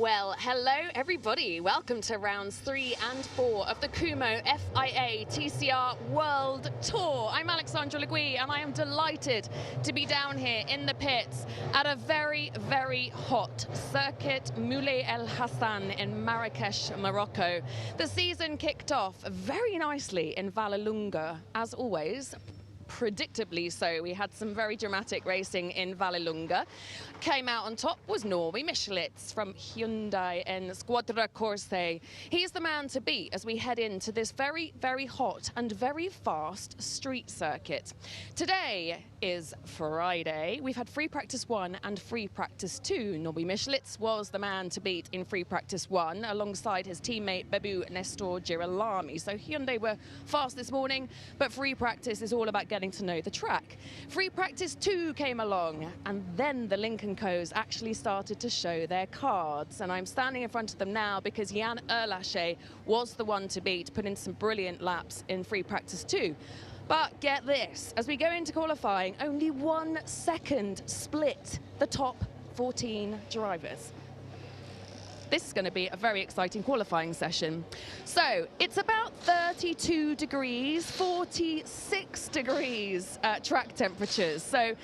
Well, hello everybody. Welcome to rounds 3 and 4 of the Kumho FIA TCR World Tour. I'm Alexandra Legui and I am delighted to be down here in the pits at a very, very hot Circuit Moulay El Hassan in Marrakech, Morocco. The season kicked off very nicely in Vallelunga, as always. Predictably so. We had some very dramatic racing in Vallelunga. Came out on top was Norby Michelitz from Hyundai and Squadra Corse. He's the man to beat as we head into this very, very hot and very fast street circuit. Today is Friday. We've had free practice 1 and free practice 2. Norby Michelitz was the man to beat in free practice 1 alongside his teammate Bebu Nestor Girolami. So Hyundai were fast this morning, but free practice is all about getting to know the track. Free practice 2 came along and then the Lincoln Co's actually started to show their cards, and I'm standing in front of them now because Jan Erlache was the one to beat, put in some brilliant laps in free practice 2. But get this, as we go into qualifying, only 1 second split the top 14 drivers. This is going to be a very exciting qualifying session. So it's about 32 degrees, 46 degrees track temperatures. So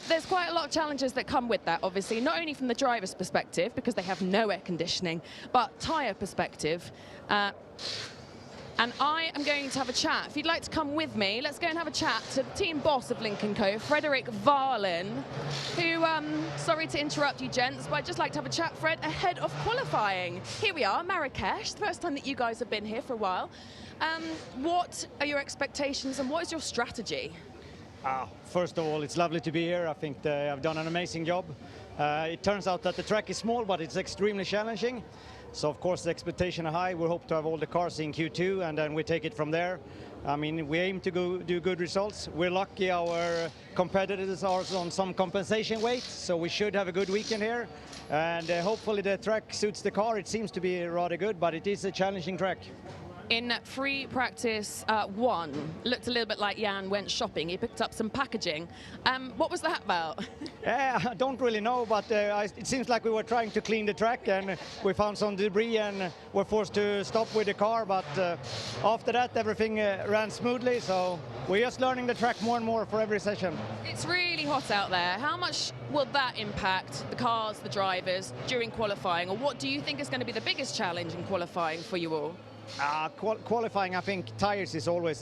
there's quite a lot of challenges that come with that, obviously, not only from the driver's perspective, because they have no air conditioning, but tyre perspective. And I am going to have a chat. If you'd like to come with me, let's go and have a chat to the team boss of Lincoln Co, Frederick Varlin, who, sorry to interrupt you gents, but I'd just like to have a chat, Fred, ahead of qualifying. Here we are, Marrakech, the first time that you guys have been here for a while. What are your expectations and what is your strategy? First of all, it's lovely to be here. I think I've done an amazing job. It turns out that the track is small, but it's extremely challenging. So, of course, the expectation are high. We hope to have all the cars in Q2, and then we take it from there. I mean, we aim to do good results. We're lucky our competitors are on some compensation weight, so we should have a good weekend here. And hopefully the track suits the car. It seems to be rather good, but it is a challenging track. In free practice 1, looked a little bit like Jan went shopping. He picked up some packaging. What was that about? I don't really know, but it seems like we were trying to clean the track and we found some debris and were forced to stop with the car. But after that, everything ran smoothly. So we're just learning the track more and more for every session. It's really hot out there. How much will that impact the cars, the drivers during qualifying? Or what do you think is going to be the biggest challenge in qualifying for you all? Qualifying, I think tires is always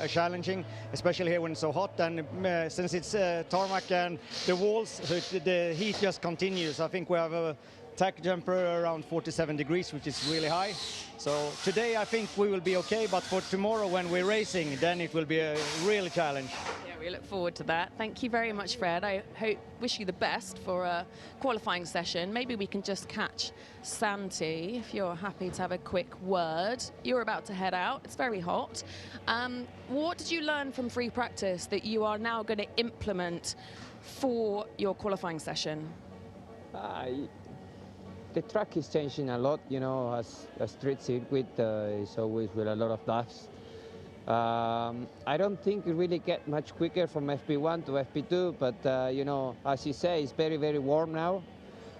challenging, especially here when it's so hot. And since it's tarmac and the walls, so the heat just continues. I think we have a tack jumper around 47 degrees, which is really high. So today I think we will be okay, but for tomorrow when we're racing, then it will be a real challenge. Yeah, we look forward to that. Thank you very much, Fred. I wish you the best for a qualifying session. Maybe we can just catch Santi, if you're happy to have a quick word. You're about to head out. It's very hot. What did you learn from free practice that you are now going to implement for your qualifying session? The track is changing a lot, you know, as a street circuit is always with a lot of dust. I don't think it really get much quicker from FP1 to FP2, but you know, as you say, it's very, very warm now.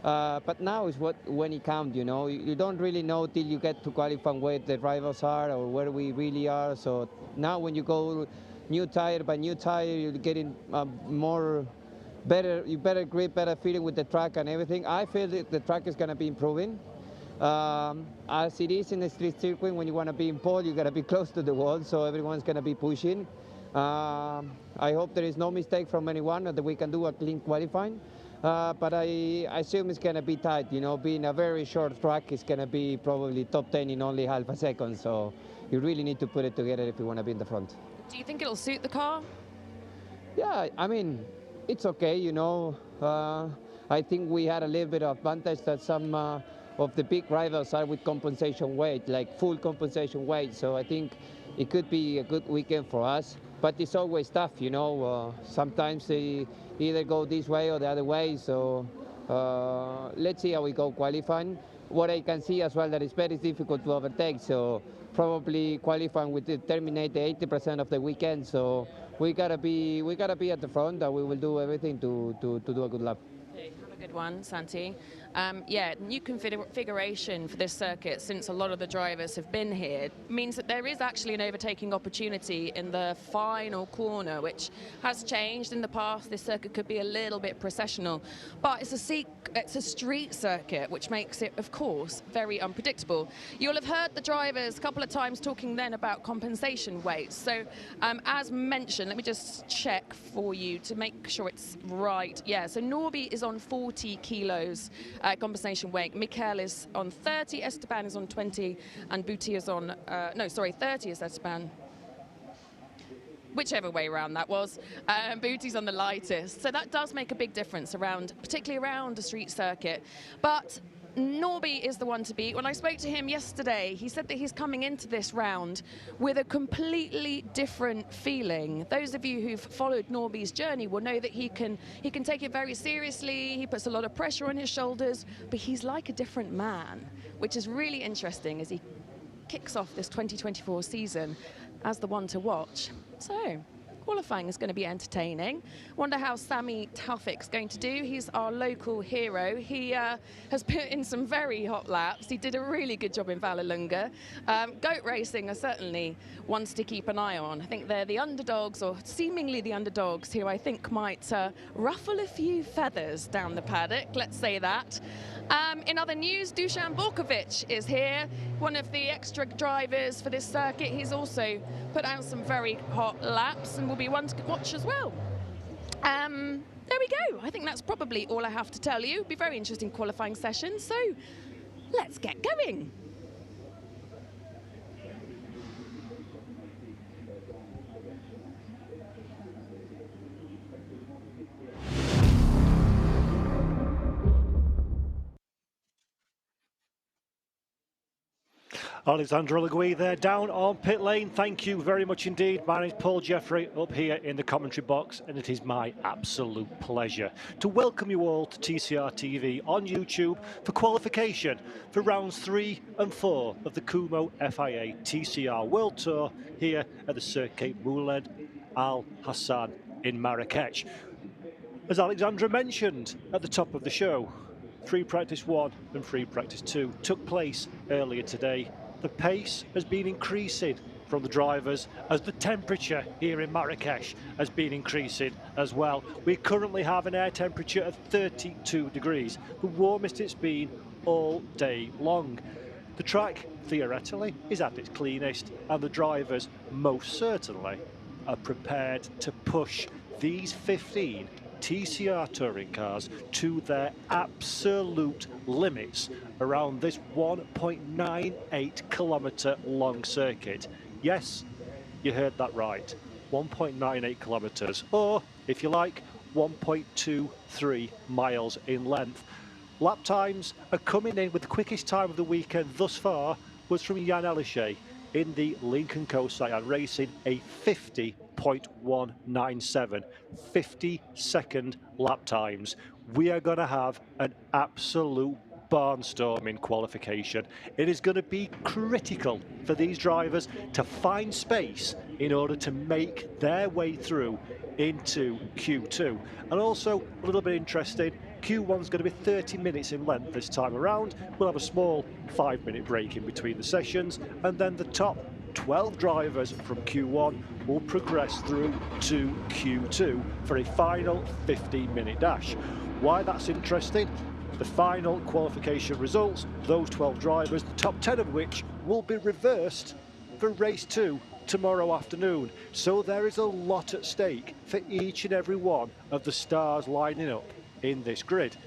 But now is when it counts, you know. You don't really know till you get to qualify where the rivals are or where we really are. So now when you go new tire by new tire, you're getting better grip, better feeling with the track and everything. I feel that the track is going to be improving. As it is in the street circuit, when you want to be in pole, you got to be close to the wall, so everyone's going to be pushing. I hope there is no mistake from anyone that we can do a clean qualifying. But I assume it's going to be tight. You know, being a very short track, it's going to be probably top 10 in only half a second. So you really need to put it together if you want to be in the front. Do you think it'll suit the car? Yeah, I mean, it's okay, you know. I think we had a little bit of advantage that some of the big rivals are with compensation weight, like full compensation weight. So I think it could be a good weekend for us. But it's always tough, you know. Sometimes they either go this way or the other way. So let's see how we go qualifying. What I can see as well that it's very difficult to overtake. So probably qualifying will terminate the 80% of the weekend. So we gotta be at the front, and we will do everything to do a good lap. Have a good one, Santi. Yeah, new configuration for this circuit, since a lot of the drivers have been here, means that there is actually an overtaking opportunity in the final corner, which has changed in the past. This circuit could be a little bit processional, but it's a street circuit, which makes it, of course, very unpredictable. You'll have heard the drivers a couple of times talking then about compensation weights. So as mentioned, let me just check for you to make sure it's right. Yeah, so Norby is on 40 kilos compensation weight. Mikel is on 30, Esteban is on 20, and Bouty is on, 30 is Esteban. Whichever way around that was. Booty's on the lightest. So that does make a big difference particularly around a street circuit. But Norby is the one to beat. When I spoke to him yesterday, he said that he's coming into this round with a completely different feeling. Those of you who've followed Norby's journey will know that he can take it very seriously. He puts a lot of pressure on his shoulders, but he's like a different man, which is really interesting as he kicks off this 2024 season as the one to watch. So qualifying is going to be entertaining. Wonder how Sami Taufik's going to do. He's our local hero. He has put in some very hot laps. He did a really good job in Vallelunga. Goat racing are certainly ones to keep an eye on. I think they're the underdogs, or seemingly the underdogs, who I think might ruffle a few feathers down the paddock, let's say that. In other news, Dusan Borkovic is here, one of the extra drivers for this circuit. He's also put out some very hot laps and will be one to watch as well. There we go. I think that's probably all I have to tell you. It'll be a very interesting qualifying session, so let's get going. Alexandra Legui there down on pit lane. Thank you very much indeed. My name is Paul Jeffrey up here in the commentary box, and it is my absolute pleasure to welcome you all to TCR TV on YouTube for qualification for rounds 3 and 4 of the Kumho FIA TCR World Tour here at the Circuit Mouled Al Hassan in Marrakech. As Alexandra mentioned at the top of the show, free practice 1 and free practice 2 took place earlier today. The pace has been increasing from the drivers as the temperature here in Marrakech has been increasing as well. We currently have an air temperature of 32 degrees, the warmest it's been all day long. The track, theoretically, is at its cleanest, and the drivers most certainly are prepared to push these 15 TCR touring cars to their absolute limits around this 1.98 kilometre long circuit. Yes, you heard that right, 1.98 kilometres, or if you like, 1.23 miles in length. Lap times are coming in with the quickest time of the weekend thus far was from Jan Elishay in the Lincoln Co-Cyan Racing, a 50.197, 50-second lap times. We are going to have an absolute barnstorming qualification. It is going to be critical for these drivers to find space in order to make their way through into Q2. And also, a little bit interesting, Q1 is going to be 30 minutes in length this time around. We'll have a small 5-minute break in between the sessions, and then the top 12 drivers from Q1 will progress through to Q2 for a final 15-minute dash. Why that's interesting? The final qualification results, those 12 drivers, the top 10 of which will be reversed for race 2 tomorrow afternoon. So there is a lot at stake for each and every one of the stars lining up in this grid.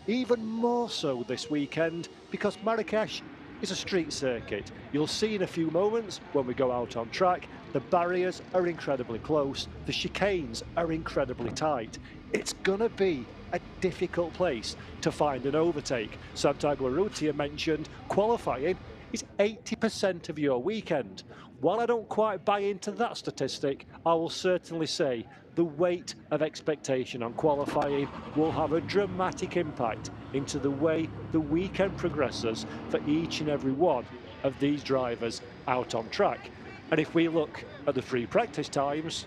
Even more so this weekend because Marrakech is a street circuit. You'll see in a few moments when we go out on track, the barriers are incredibly close, the chicanes are incredibly tight. It's gonna be a difficult place to find an overtake. Santiago Urrutia mentioned qualifying is 80% of your weekend. While I don't quite buy into that statistic, I will certainly say the weight of expectation on qualifying will have a dramatic impact into the way the weekend progresses for each and every one of these drivers out on track. And if we look at the free practice times,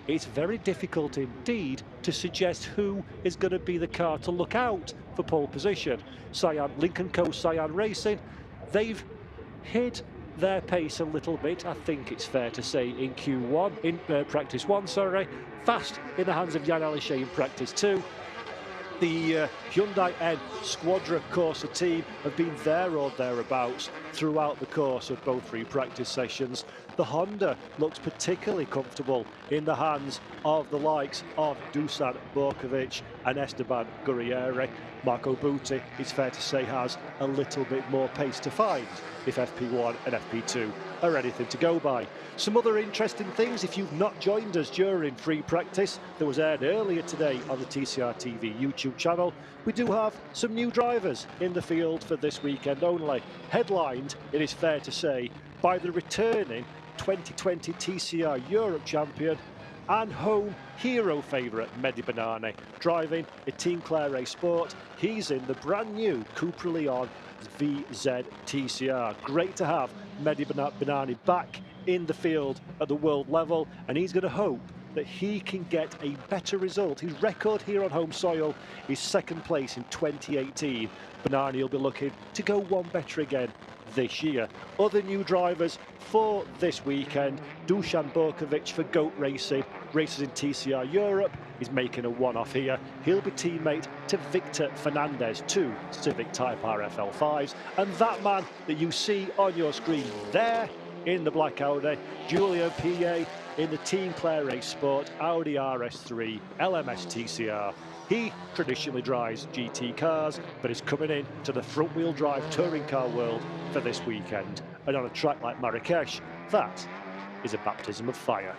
it's very difficult indeed to suggest who is going to be the car to look out for pole position. Lincoln Co. Cyan Racing, they've hid their pace a little bit, I think it's fair to say, in Q1, in practice 1, sorry. Fast in the hands of Jan Alichet in practice 2. The Hyundai N Squadra Corsa team have been there or thereabouts throughout the course of both free practice sessions. The Honda looks particularly comfortable in the hands of the likes of Dusan Borkovic and Esteban Gurriere. Marco Butti, it's fair to say, has a little bit more pace to find if FP1 and FP2 are anything to go by. Some other interesting things, if you've not joined us during free practice that was aired earlier today on the TCR TV YouTube channel, we do have some new drivers in the field for this weekend only. Headlined, it is fair to say, by the returning 2020 TCR Europe champion and home hero favourite Medhi Bennani, driving a Team Clare Sport. He's in the brand new Cupra Leon VZ TCR. Great to have Medhi Bennani back in the field at the world level, and he's going to hope that he can get a better result. His record here on home soil is second place in 2018. Bennani will be looking to go one better again this year. Other new drivers for this weekend: Dusan Borkovic for Goat Racing, races in TCR Europe, is making a one-off here. He'll be teammate to Victor Fernandez, 2 Civic Type R FL5s. And that man that you see on your screen there in the black Audi, Julien Piguet in the Team Clare Sport Audi RS3 LMS TCR. He traditionally drives GT cars, but is coming in to the front-wheel drive touring car world for this weekend. And on a track like Marrakech, that is a baptism of fire.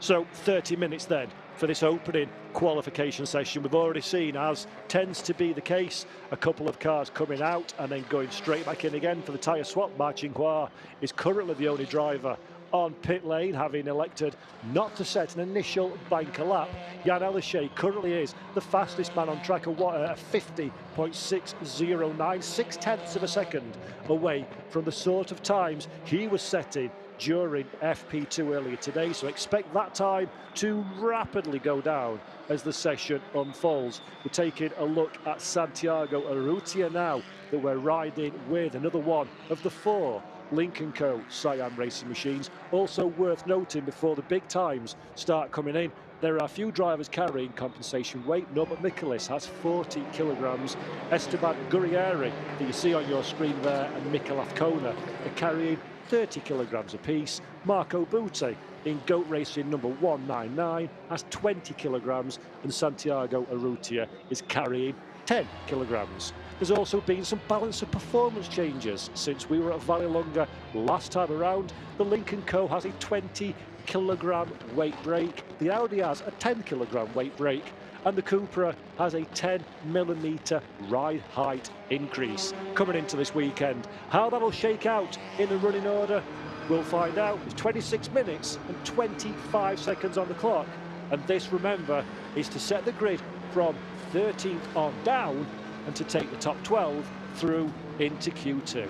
So 30 minutes then for this opening qualification session. We've already seen, as tends to be the case, a couple of cars coming out and then going straight back in again for the tyre swap. Marchinquois is currently the only driver on pit lane, having elected not to set an initial banker lap. Jan Alichet currently is the fastest man on track, at 50.609, 0.6 of a second away from the sort of times he was setting during FP2 earlier today. So expect that time to rapidly go down as the session unfolds. We're taking a look at Santiago Urrutia now, that we're riding with another one of the 4 Lincoln Co. Cyan Racing machines. Also worth noting, before the big times start coming in, there are a few drivers carrying compensation weight. Norbert Michaelis has 40 kilograms. Esteban Gurriere, that you see on your screen there, and Mikel Afkona are carrying 30 kilograms apiece. Marco Butti in Goat Racing number 199 has 20 kilograms, and Santiago Urrutia is carrying 10 kilograms. There's also been some balance of performance changes since we were at Vallelunga last time around. The Lincoln Co. has a 20 kilogram weight break, the Audi has a 10 kilogram weight break, and the Cupra has a 10 millimetre ride height increase coming into this weekend. How that'll shake out in the running order, we'll find out. It's 26 minutes and 25 seconds on the clock, and this, remember, is to set the grid from 13th on down and to take the top 12 through into Q2.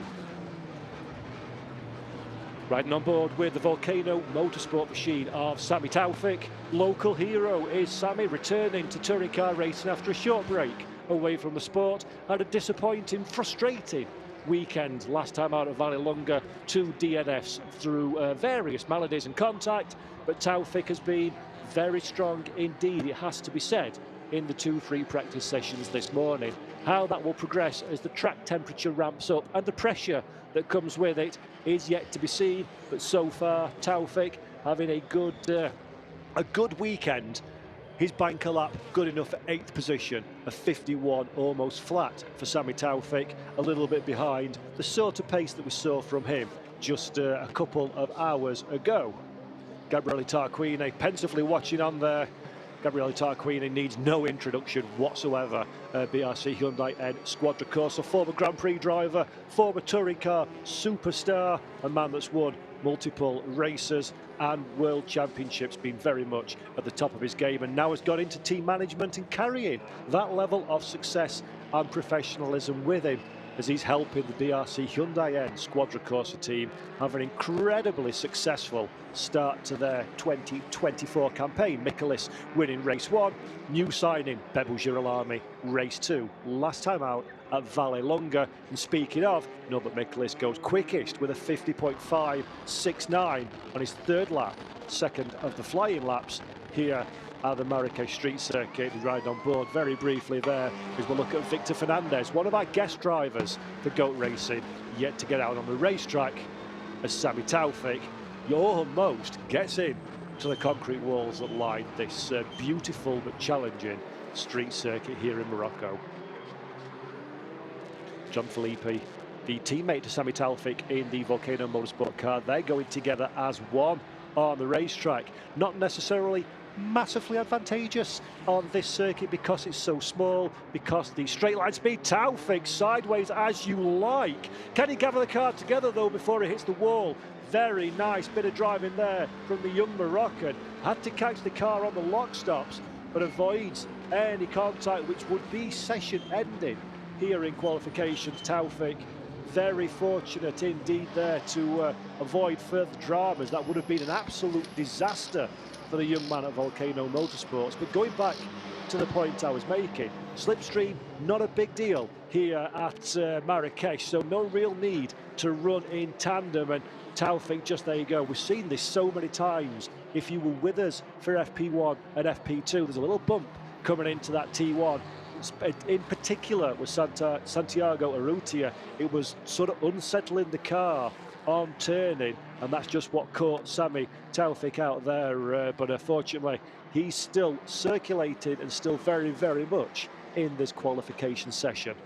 Riding on board with the Volcano Motorsport machine of Sami Taufik. Local hero is Sami, returning to touring car racing after a short break away from the sport. Had a disappointing, frustrating weekend last time out of Vallelunga, 2 DNFs through various maladies and contact, but Taufik has been very strong indeed, it has to be said, in the 2 free practice sessions this morning. How that will progress as the track temperature ramps up and the pressure that comes with it is yet to be seen. But so far, Taufik having a good weekend. His banker lap good enough for 8th position, a 51 almost flat for Sami Taufik, a little bit behind the sort of pace that we saw from him just a couple of hours ago. Gabriele Tarquini pensively watching on there. Gabriele Tarquini needs no introduction whatsoever. BRC Hyundai N Squadra Corsa, former Grand Prix driver, former touring car superstar, a man that's won multiple races and world championships, been very much at the top of his game, and now has got into team management and carrying that level of success and professionalism with him as he's helping the DRC Hyundai N Squadra Corsa team have an incredibly successful start to their 2024 campaign. Michaelis winning race 1, new signing Bebo Girolami race 2, last time out at Vallelunga. And speaking of, Norbert Michaelis goes quickest with a 50.569 on his third lap, second of the flying laps here at the Marrakech street circuit. He's riding on board very briefly there as we look at Victor Fernandez, one of our guest drivers for GOAT Racing, yet to get out on the racetrack as Sami Taufik almost gets in to the concrete walls that line this beautiful but challenging street circuit here in Morocco. John Filippi, the teammate to Sami Taufik in the Volcano Motorsport car, they're going together as one on the racetrack. Not necessarily massively advantageous on this circuit because it's so small, because the straight line speed. Taufik sideways as you like. Can he gather the car together though before he hits the wall? Very nice bit of driving there from the young Moroccan. Had to catch the car on the lock stops, but avoids any contact, which would be session ending here in qualifications. Taufik very fortunate indeed there to avoid further dramas. That would have been an absolute disaster for the young man at Volcano Motorsports. But going back to the point I was making, slipstream, not a big deal here at Marrakech, so no real need to run in tandem. And Taufik, just there you go. We've seen this so many times. If you were with us for FP1 and FP2, there's a little bump coming into that T1. In particular with Santiago Urrutia, it was sort of unsettling the car on turning, and that's just what caught Sami Taufik out there. But unfortunately, he's still circulated and still very, very much in this qualification session.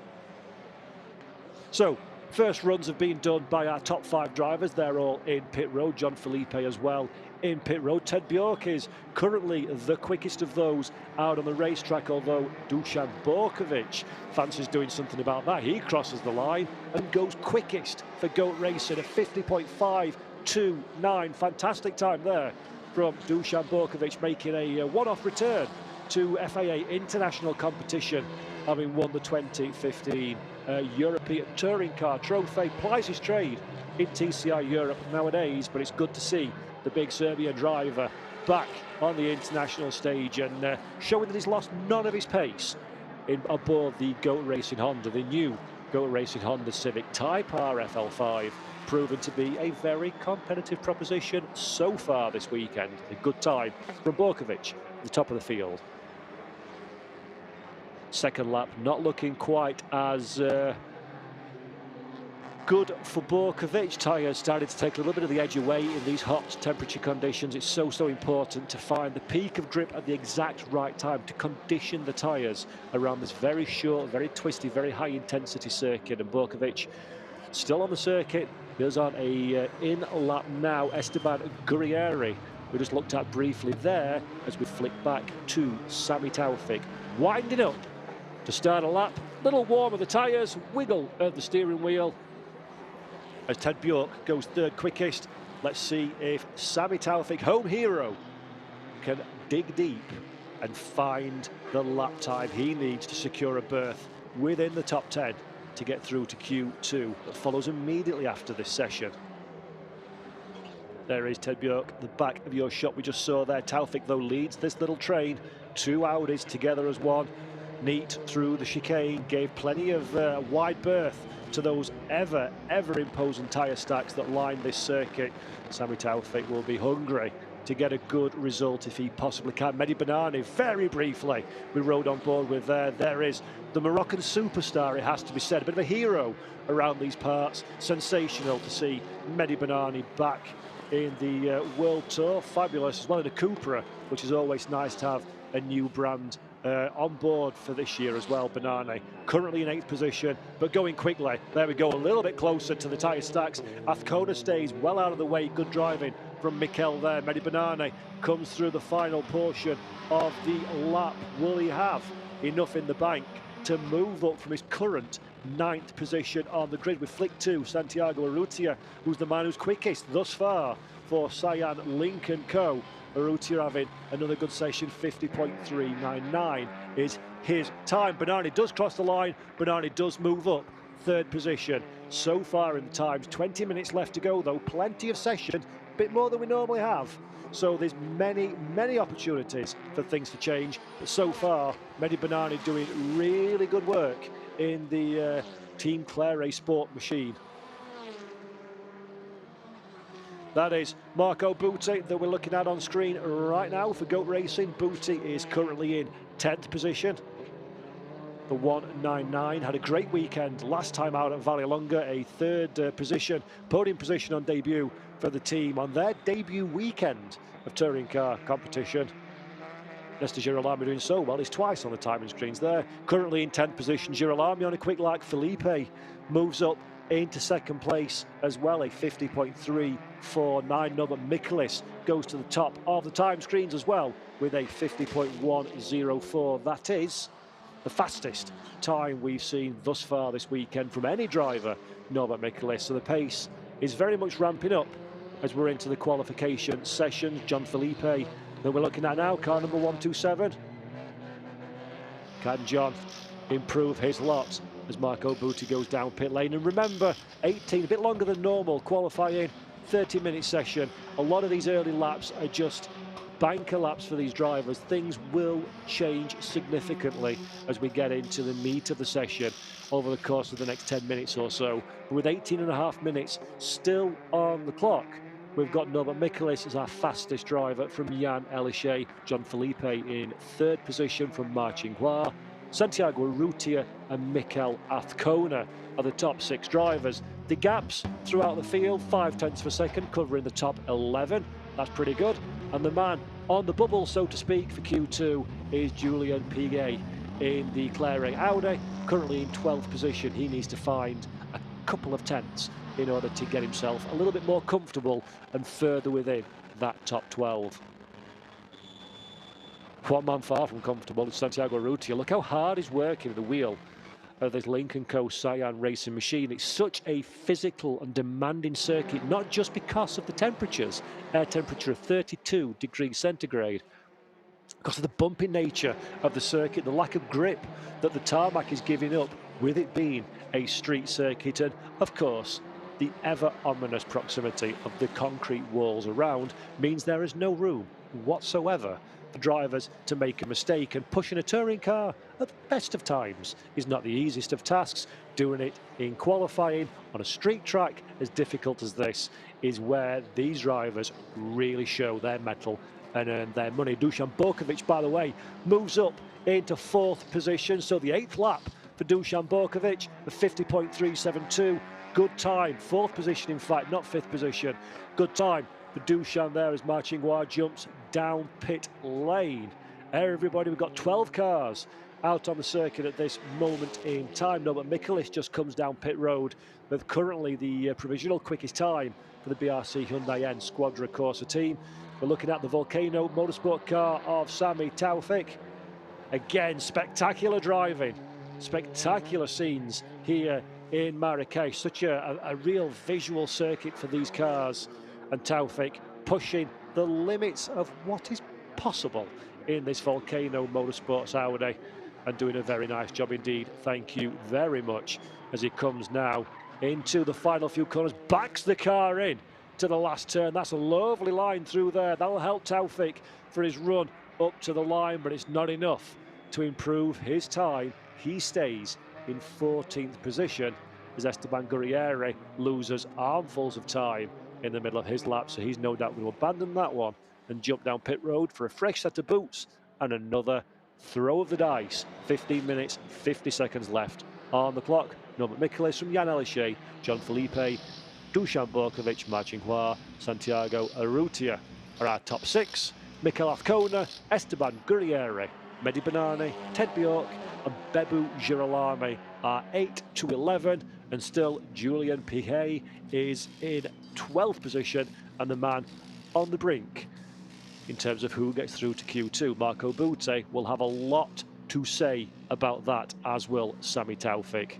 So, first runs have been done by our top 5 drivers. They're all in pit road. John Filippi as well in pit road. Ted Bjork is currently the quickest of those out on the racetrack, although Dusan Borkovic fancies doing something about that. He crosses the line and goes quickest for GOAT Racing, a 50.529. Fantastic time there from Dusan Borkovic, making a one-off return to FIA international competition, having won the 2015 European Touring Car Trophy. Plies his trade in TCR Europe nowadays, but it's good to see the big Serbian driver back on the international stage and showing that he's lost none of his pace aboard the GOAT Racing Honda, the new GOAT Racing Honda Civic Type R FL5, proven to be a very competitive proposition so far this weekend. A good time from Borkovic at the top of the field. Second lap not looking quite as good for Borkovic. Tyres started to take a little bit of the edge away in these hot temperature conditions. It's so important to find the peak of grip at the exact right time to condition the tyres around this very short, very twisty, very high intensity circuit. And Borkovic still on the circuit. He's on a in lap now. Esteban Gurrieri, we just looked at briefly there as we flick back to Sami Taufik, winding up to start a lap. Little warm of the tyres, wiggle of the steering wheel as Ted Bjork goes third quickest. Let's see if Sami Taufik, home hero, can dig deep and find the lap time he needs to secure a berth within the top 10 to get through to Q2 that follows immediately after this session. There is Ted Bjork, the back of your shot we just saw there. Taufik though leads this little train, 2 Audis together as one. Neat through the chicane, gave plenty of wide berth to those ever imposing tyre stacks that line this circuit. Sami Taufik will be hungry to get a good result if he possibly can. Medhi Bennani, very briefly, we rode on board with there. There is the Moroccan superstar, it has to be said, a bit of a hero around these parts. Sensational to see Medhi Bennani back in the World Tour. Fabulous as well in a Cupra, which is always nice to have a new brand on board for this year as well. Bennani currently in 8th position, but going quickly. There we go, a little bit closer to the tyre stacks. Athcona stays well out of the way. Good driving from Mikel there. Medhi Bennani comes through the final portion of the lap. Will he have enough in the bank to move up from his current 9th position on the grid? We flick to Santiago Urrutia, who's the man who's quickest thus far for Cyan Link & Co. Urrutia having another good session. 50.399 is his time. Bennani does cross the line. Bennani does move up third position. So far in the times, 20 minutes left to go though, plenty of session, a bit more than we normally have. So there's many opportunities for things to change. But so far, Medhi Bennani doing really good work in the Team Claret Sport machine. That is Marco Butti that we're looking at on screen right now for Goat Racing. Butti is currently in 10th position. The 199 had a great weekend last time out at Vallelonga, a third position, podium position on debut for the team on their debut weekend of touring car competition. Nesta Girolami doing so well, he's twice on the timing screens there. Currently in 10th position, Girolami on a quick like. Felipe moves up into second place as well, a 50.349. Norbert Michaelis goes to the top of the time screens as well with a 50.104. That is the fastest time we've seen thus far this weekend from any driver, Norbert Michaelis. So the pace is very much ramping up as we're into the qualification session. John Felipe that we're looking at now, car number 127. Can John improve his lot as Marco Butti goes down pit lane? And remember, 18, a bit longer than normal, qualifying, 30-minute session. A lot of these early laps are just banker laps for these drivers. Things will change significantly as we get into the meat of the session over the course of the next 10 minutes or so. But with 18.5 minutes still on the clock, we've got Norbert Michaelis as our fastest driver from Jan Elishay. John Felipe in third position from Marcin Hua. Santiago Urrutia and Mikel Azcona are the top 6 drivers. The gaps throughout the field, 0.5 of a second, covering the top 11. That's pretty good. And the man on the bubble, so to speak, for Q2 is Julien Piguet in the Claret Audi, currently in 12th position. He needs to find a couple of tenths in order to get himself a little bit more comfortable and further within that top 12. One man far from comfortable is Santiago Urrutia. Look how hard he's working the wheel of this Lincoln Co. Cyan racing machine. It's such a physical and demanding circuit, not just because of the temperatures, air temperature of 32 degrees centigrade, because of the bumpy nature of the circuit, the lack of grip that the tarmac is giving up with it being a street circuit, and of course the ever ominous proximity of the concrete walls around means there is no room whatsoever for drivers to make a mistake, and pushing a touring car at the best of times is not the easiest of tasks. Doing it in qualifying on a street track as difficult as this is where these drivers really show their mettle and earn their money. Dusan Borkovic, by the way, moves up into 4th position, so the 8th lap for Dusan Borkovic, a 50.372. Good time, 4th position in fact, not 5th position. Good time for Dusan there as Marcin Hua jumps down pit lane. Everybody, we've got 12 cars out on the circuit at this moment in time. Norbert Michaelis just comes down pit road with currently the provisional quickest time for the BRC Hyundai N Squadra Corsa team. We're looking at the Volcano Motorsport car of Sami Taufik. Again, spectacular driving, spectacular scenes here in Marrakech. Such a real visual circuit for these cars, and Taufik pushing the limits of what is possible in this Volcano Motorsports Audi, and doing a very nice job indeed. Thank you very much as he comes now into the final few corners, backs the car in to the last turn. That's a lovely line through there. That'll help Taufik for his run up to the line, but it's not enough to improve his time. He stays in 14th position as Esteban Gurriere loses armfuls of time in the middle of his lap, so he's no doubt going to abandon that one and jump down pit road for a fresh set of boots and another throw of the dice. 15 minutes, 50 seconds left on the clock. Norbert Michaelis from Jan Elishay, John Felipe, Dusan Borkovic, Marcin Hua, Santiago Urrutia are our top 6. Mikel Azcona, Esteban Gurriere, Medhi Bennani, Ted Bjork and Bebu Girolami are 8 to 11, and still Julien Piguet is in 12th position and the man on the brink in terms of who gets through to Q2. Marco Butti will have a lot to say about that, as will Sami Taufik.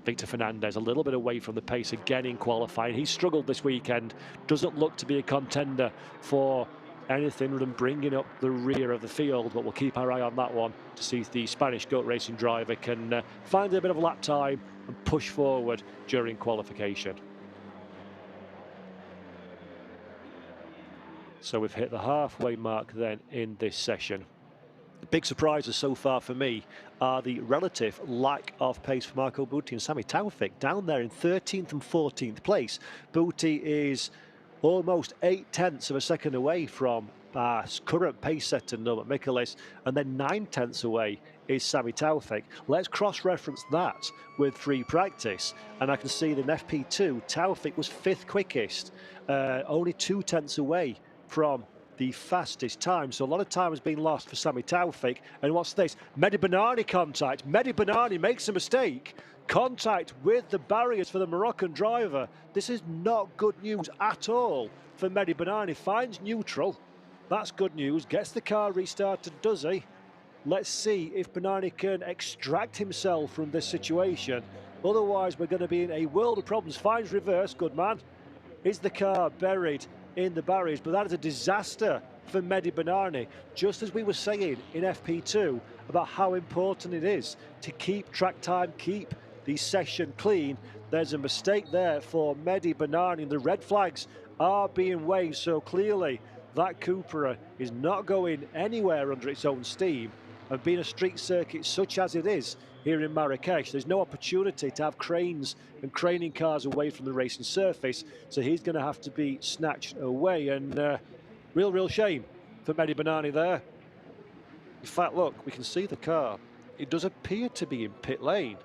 Victor Fernandez a little bit away from the pace again in qualifying. He struggled this weekend, doesn't look to be a contender for anything other than bringing up the rear of the field, but we'll keep our eye on that one to see if the Spanish goat racing driver can find a bit of lap time and push forward during qualification. So we've hit the halfway mark then in this session. The big surprises so far for me are the relative lack of pace for Marco Butti and Sami Taufik down there in 13th and 14th place. Butti is almost 0.8 of a second away from current pace setter Norbert Michaelis, and then 0.9 away is Sami Taufik. Let's cross-reference that with free practice, and I can see that in FP2 Taufik was 5th quickest, only 0.2 away from the fastest time. So a lot of time has been lost for Sami Taufik. And what's this? Medhi Bennani contact. Medhi Bennani makes a mistake. Contact with the barriers for the Moroccan driver. This is not good news at all for Medhi Bennani. Finds neutral. That's good news. Gets the car restarted, does he? Let's see if Bennani can extract himself from this situation. Otherwise, we're going to be in a world of problems. Finds reverse. Good man. Is the car buried in the barriers? But that is a disaster for Medhi Bennani, just as we were saying in FP2 about how important it is to keep track time, keep the session clean. There's a mistake there for Medhi Bennani, and the red flags are being waved. So clearly that Cupra is not going anywhere under its own steam, and being a street circuit such as it is here in Marrakech, there's no opportunity to have cranes and craning cars away from the racing surface, so he's going to have to be snatched away, and real shame for Medhi Bennani there. In fact, look, we can see the car. It does appear to be in pit lane,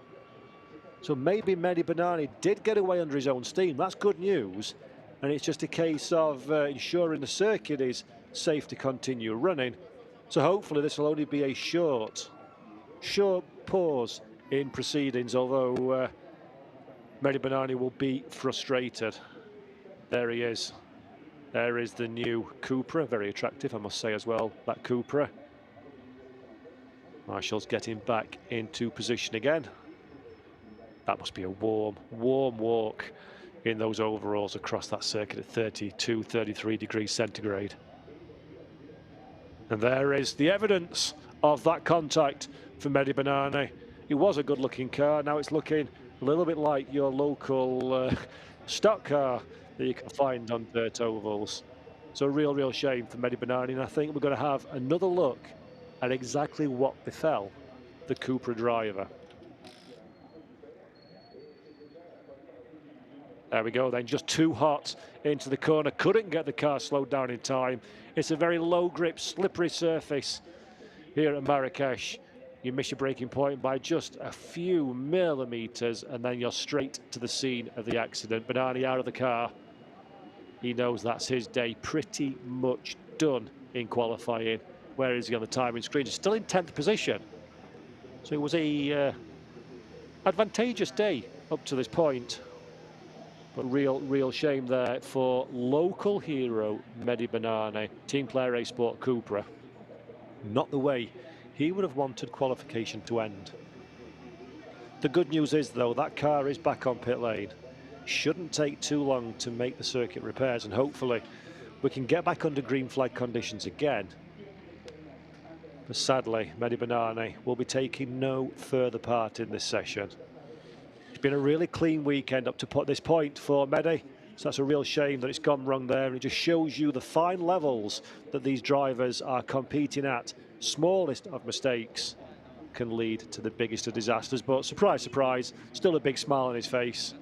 so maybe Medhi Bennani did get away under his own steam. That's good news, and it's just a case of ensuring the circuit is safe to continue running. So hopefully this will only be a short pause in proceedings, although Medhi Bennani will be frustrated. There he is. There is the new Cupra, very attractive, I must say as well, that Cupra. Marshall's getting back into position again. That must be a warm walk in those overalls across that circuit at 32, 33 degrees centigrade. And there is the evidence of that contact for Medhi Bennani. It was a good-looking car. Now it's looking a little bit like your local stock car that you can find on dirt ovals. So a real shame for Medhi Bennani. And I think we're going to have another look at exactly what befell the Cupra driver. There we go then, just too hot into the corner. Couldn't get the car slowed down in time. It's a very low grip, slippery surface here at Marrakech. You miss your braking point by just a few millimeters, and then you're straight to the scene of the accident. Bennani out of the car. He knows that's his day pretty much done in qualifying. Where is he on the timing screen? He's still in 10th position. So it was a advantageous day up to this point. But real shame there for local hero Medhi Bennani, Team Player A Sport Cupra. Not the way he would have wanted qualification to end. The good news is, though, that car is back on pit lane. Shouldn't take too long to make the circuit repairs, and hopefully we can get back under green flag conditions again. But sadly, Medhi Bennani will be taking no further part in this session. It's been a really clean weekend up to this point for Medhi, so that's a real shame that it's gone wrong there, and it just shows you the fine levels that these drivers are competing at. Smallest of mistakes can lead to the biggest of disasters, but surprise, surprise, still a big smile on his face.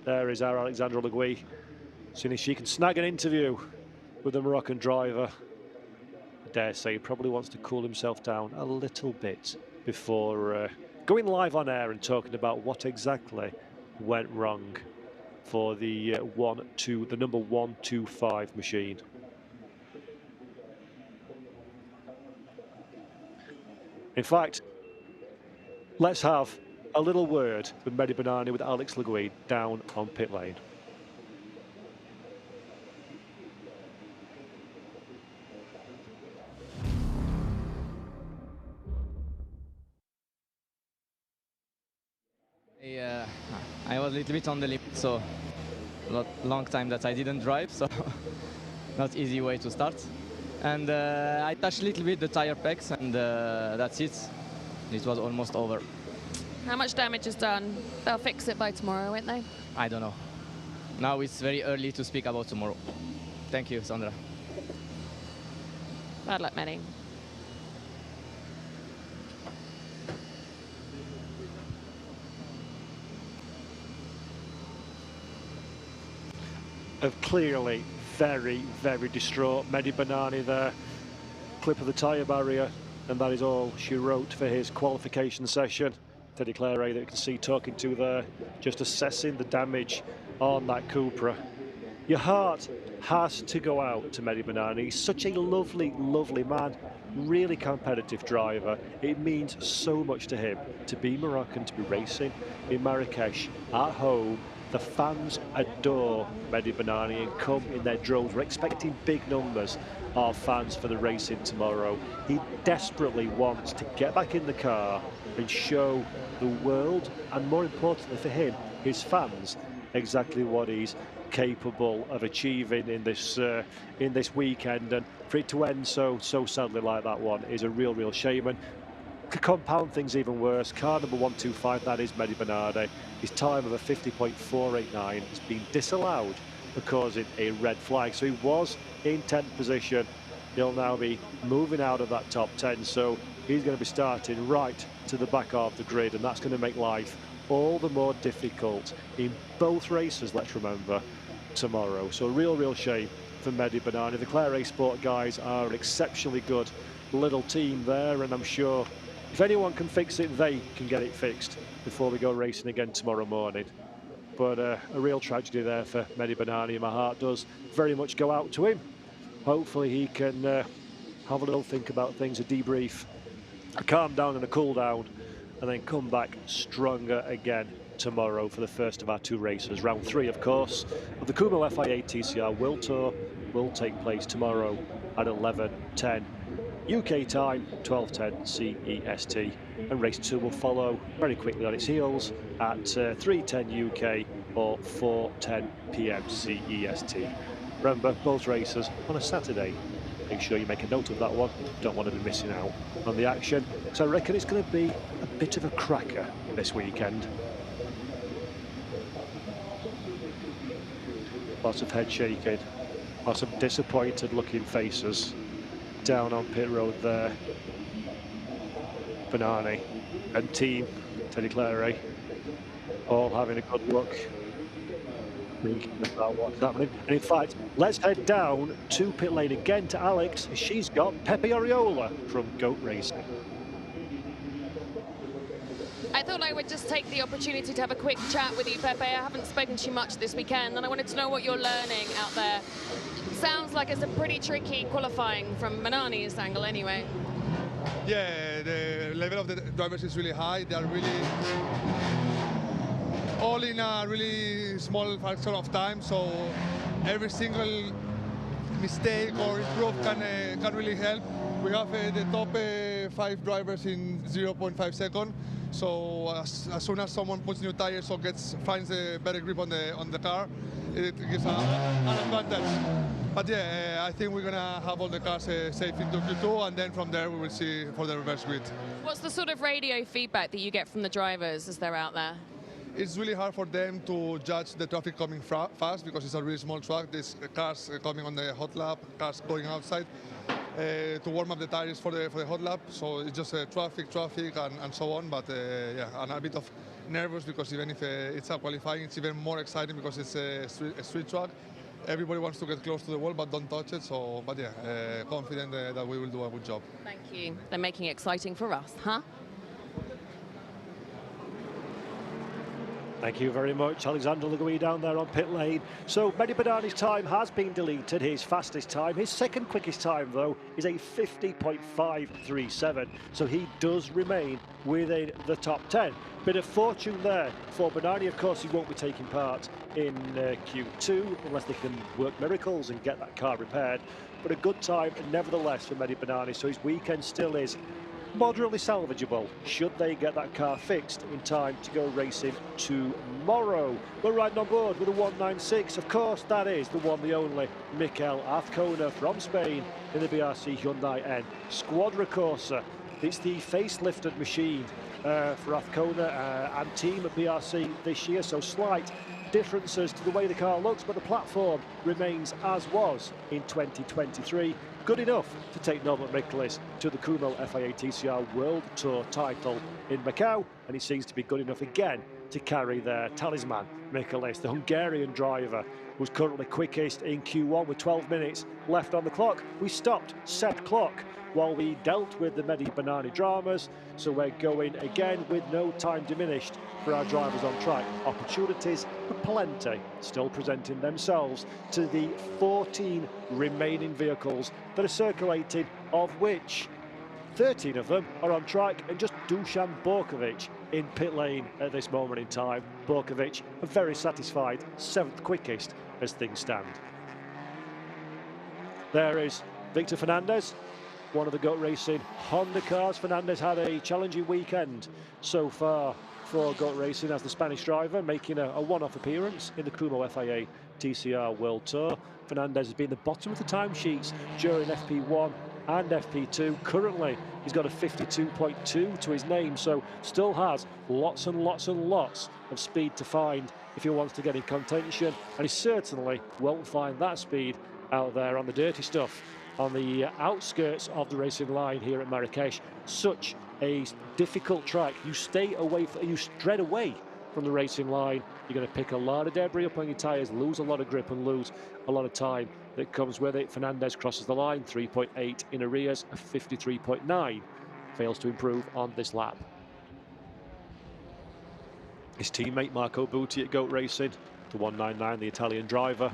There is our Alexandra Legui. As soon as she can snag an interview with the Moroccan driver, I dare say he probably wants to cool himself down a little bit before going live on air and talking about what exactly went wrong for the number 125 machine. In fact, let's have a little word with Medhi Bennani with Alex Legui down on pit lane. I was a little bit on the limit, so long time that I didn't drive, so not easy way to start. And I touched a little bit the tire pegs, and that's it. It was almost over. How much damage is done? They'll fix it by tomorrow, won't they? I don't know. Now it's very early to speak about tomorrow. Thank you, Sandra. Bad luck, Medhi. Of clearly very, very distraught Medhi Bennani there. Clip of the tyre barrier, and that is all she wrote for his qualification session. Teddy Claire that you can see talking to there, just assessing the damage on that Cupra. Your heart has to go out to Medhi Bennani. He's such a lovely, lovely man, really competitive driver. It means so much to him to be Moroccan, to be racing in Marrakech at home. The fans adore Medhi Bennani and come in their droves. We're expecting big numbers of fans for the racing tomorrow. He desperately wants to get back in the car and show the world, and more importantly for him, his fans, exactly what he's capable of achieving in this weekend. And for it to end so sadly like that one is a real shame. And to compound things even worse, car number 125, that is Medhi Bennani. His time of a 50.489 has been disallowed for causing a red flag. So he was in 10th position. He'll now be moving out of that top 10. So he's going to be starting right to the back of the grid, and that's going to make life all the more difficult in both races, let's remember, tomorrow. So a real shame for Medhi Bennani. The Claire A Sport guys are an exceptionally good little team there, and I'm sure if anyone can fix it, they can get it fixed before we go racing again tomorrow morning. But a real tragedy there for Medhi Bennani. My heart does very much go out to him. Hopefully he can have a little think about things, a debrief, a calm down and a cool down, and then come back stronger again tomorrow for the first of our two races. Round 3, of course, of the Kumho FIA TCR World Tour will take place tomorrow at 11:10 UK time, 12:10 CEST, and race 2 will follow very quickly on its heels at 3:10 UK or 4:10 PM CEST. Remember, both races on a Saturday. Make sure you make a note of that one. Don't want to be missing out on the action. So I reckon it's going to be a bit of a cracker this weekend. Lots of head shaking, lots of disappointed looking faces down on pit road there. Bennani and team, Teddy Claire, all having a good look, thinking about what's happening. And in fact, let's head down to pit lane again to Alex. She's got Pepe Oriola from Goat Racing. I thought I would just take the opportunity to have a quick chat with you, Pepe. I haven't spoken to you much this weekend, and I wanted to know what you're learning out there. Sounds like it's a pretty tricky qualifying from Bennani's angle anyway. Yeah, the level of the drivers is really high. They are really all in a really small fraction of time, so every single mistake or improve can really help. We have the top 5 drivers in 0.5 seconds. So as soon as someone puts new tires or finds a better grip on the car, it gives an advantage. But yeah, I think we're gonna have all the cars safe into Q2, and then from there we will see for the reverse grid. What's the sort of radio feedback that you get from the drivers as they're out there? It's really hard for them to judge the traffic coming fast because it's a really small track. There's cars coming on the hot lap, cars going outside to warm up the tires for the hot lap. So it's just traffic and so on. But yeah, and a bit of nervous because even if it's a qualifying, it's even more exciting because it's a street track. Everybody wants to get close to the wall but don't touch it. So, but yeah, confident that we will do a good job. Thank you. They're making it exciting for us, huh? Thank you very much, Alexander Legui down there on pit lane. So Medhi Bennani's time has been deleted, his fastest time. His second quickest time, though, is a 50.537. So he does remain within the top 10. Bit of fortune there for Bennani. Of course, he won't be taking part in Q2 unless they can work miracles and get that car repaired. But a good time, nevertheless, for Medhi Bennani. So his weekend still is moderately salvageable should they get that car fixed in time to go racing tomorrow. We're riding on board with a 196. Of course, that is the one, the only Mikel Azcona from Spain in the BRC Hyundai N Squadra Corsa. It's the facelifted machine for Azcona and team at BRC this year, so slight differences to the way the car looks, but the platform remains as was in 2023. Good enough to take Norbert Michelis to the Kumho FIA TCR World Tour title in Macau, and he seems to be good enough again to carry their talisman, Michelis, the Hungarian driver, who's currently quickest in Q1 with 12 minutes left on the clock. We stopped said clock while we dealt with the Medhi Bennani dramas, so we're going again with no time diminished for our drivers on track. Opportunities aplenty still presenting themselves to the 14 remaining vehicles that are circulating, of which 13 of them are on track, and just Dusan Borkovic in pit lane at this moment in time. Borkovic, a very satisfied 7th quickest as things stand. There is Victor Fernandez, one of the GOAT Racing Honda cars. Fernandez had a challenging weekend so far for GOAT Racing as the Spanish driver, making a one-off appearance in the Kumho FIA TCR World Tour. Fernandez has been the bottom of the timesheets during FP1 and FP2. Currently, he's got a 52.2 to his name, so still has lots and lots and lots of speed to find if he wants to get in contention, and he certainly won't find that speed out there on the dirty stuff, on the outskirts of the racing line here at Marrakech. Such a difficult track. You stay away, you tread away from the racing line, you're going to pick a lot of debris up on your tyres, lose a lot of grip and lose a lot of time that comes with it. Fernandez crosses the line, 3.8 in arrears, a 53.9, fails to improve on this lap. His teammate Marco Butti at GOAT Racing, the 199, the Italian driver,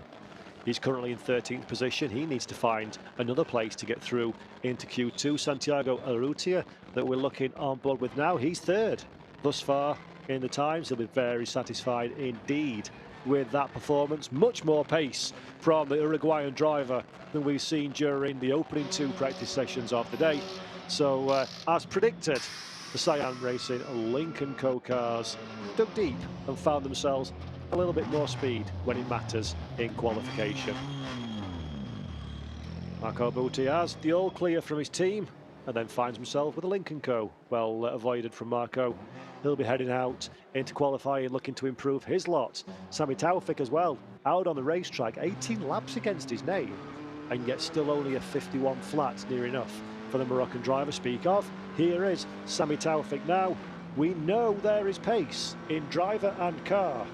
he's currently in 13th position. He needs to find another place to get through into Q2. Santiago Arrutia, that we're looking on board with now, he's 3rd thus far in the times. He'll be very satisfied indeed with that performance. Much more pace from the Uruguayan driver than we've seen during the opening 2 practice sessions of the day. So as predicted, the Cyan Racing Lincoln Co cars dug deep and found themselves a little bit more speed when it matters in qualification. Marco Butti has the all clear from his team and then finds himself with a Lincoln Co. Well avoided from Marco. He'll be heading out into qualifying, looking to improve his lot. Sami Taufik as well, out on the racetrack, 18 laps against his name, and yet still only a 51 flat, near enough for the Moroccan driver. Speak of, here is Sami Taufik now. We know there is pace in driver and car.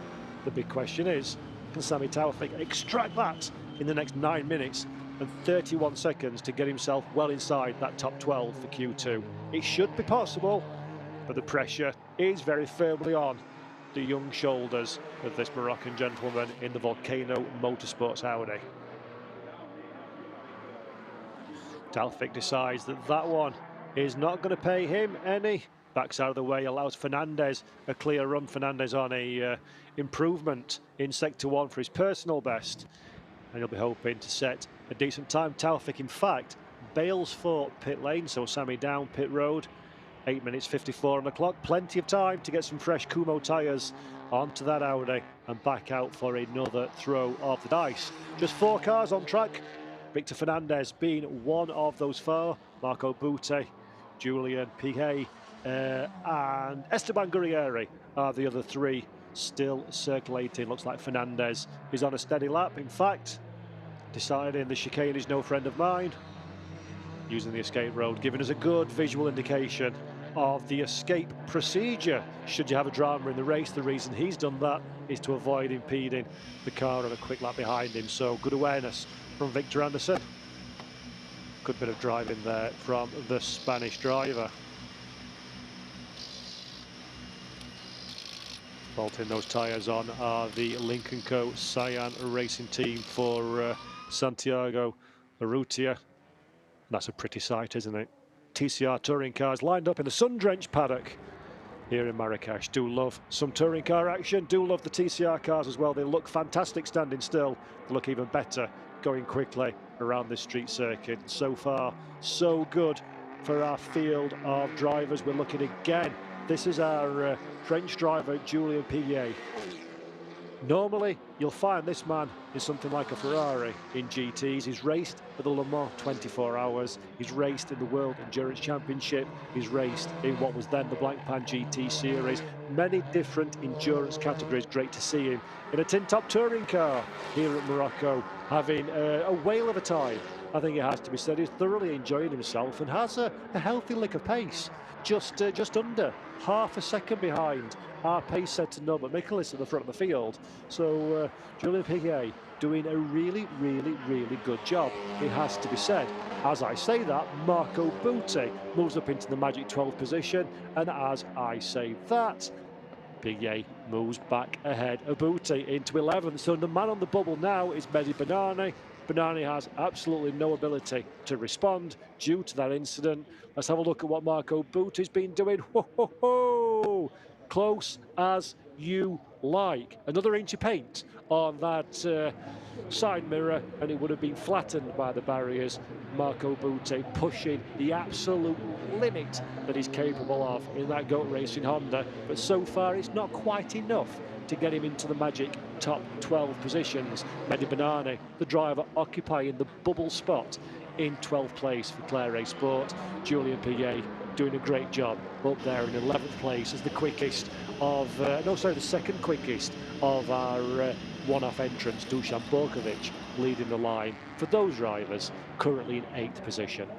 The big question is, can Sami Taufik extract that in the next 9 minutes and 31 seconds to get himself well inside that top 12 for Q2? It should be possible, but the pressure is very firmly on the young shoulders of this Moroccan gentleman in the Volcano Motorsports Audi. Taufik decides that that one is not going to pay him any. Backs out of the way, allows Fernandez a clear run. Fernandez on a improvement in Sector 1 for his personal best, and he'll be hoping to set a decent time. Taufik, in fact, bails for pit lane, so Sami down pit road. 8 minutes 54 on the clock. Plenty of time to get some fresh Kumho tyres onto that Audi and back out for another throw of the dice. Just 4 cars on track. Victor Fernandez being one of those 4. Marco Butti, Julien Piguet, and Esteban Guerrieri are the other 3 still circulating. Looks like Fernandez is on a steady lap. In fact, deciding the chicane is no friend of mine, using the escape road, giving us a good visual indication of the escape procedure should you have a drama in the race. The reason he's done that is to avoid impeding the car on a quick lap behind him. So good awareness from Victor Anderson. Good bit of driving there from the Spanish driver. Bolting those tyres on are the Lincoln Co. Cyan Racing team for Santiago Arrutia. That's a pretty sight, isn't it? TCR touring cars lined up in the sun-drenched paddock here in Marrakech. Do love some touring car action. Do love the TCR cars as well. They look fantastic standing still. They look even better going quickly around this street circuit. So far, so good for our field of drivers. We're looking again. This is our French driver, Julien Piguet. Normally, you'll find this man is something like a Ferrari in GTs. He's raced for the Le Mans 24 Hours. He's raced in the World Endurance Championship. He's raced in what was then the Blancpain GT Series. Many different endurance categories. Great to see him in a tin-top touring car here at Morocco, having a whale of a time. I think it has to be said. He's thoroughly enjoying himself and has a healthy lick of pace. Just under half a second behind our pace setter Norbert Michaelis at the front of the field. So Julien Piguet doing a really good job, it has to be said. As I say that, Marco Butti moves up into the magic 12 position, and as I say that, Piguet moves back ahead of Butti into 11th. So the man on the bubble now is Medhi Bennani. Bennani has absolutely no ability to respond due to that incident. Let's have a look at what Marco Butti's been doing. Ho, ho, ho. Close as you like. Another inch of paint on that side mirror and it would have been flattened by the barriers. Marco Butti pushing the absolute limit that he's capable of in that GOAT Racing Honda, but so far it's not quite enough to get him into the magic top 12 positions. Medhi Bennani, the driver, occupying the bubble spot in 12th place for Claret Sport. Julien Piguet doing a great job up there in 11th place as the quickest of, the second quickest of our one-off entrants, Dusan Borkovic, leading the line for those drivers, currently in 8th position.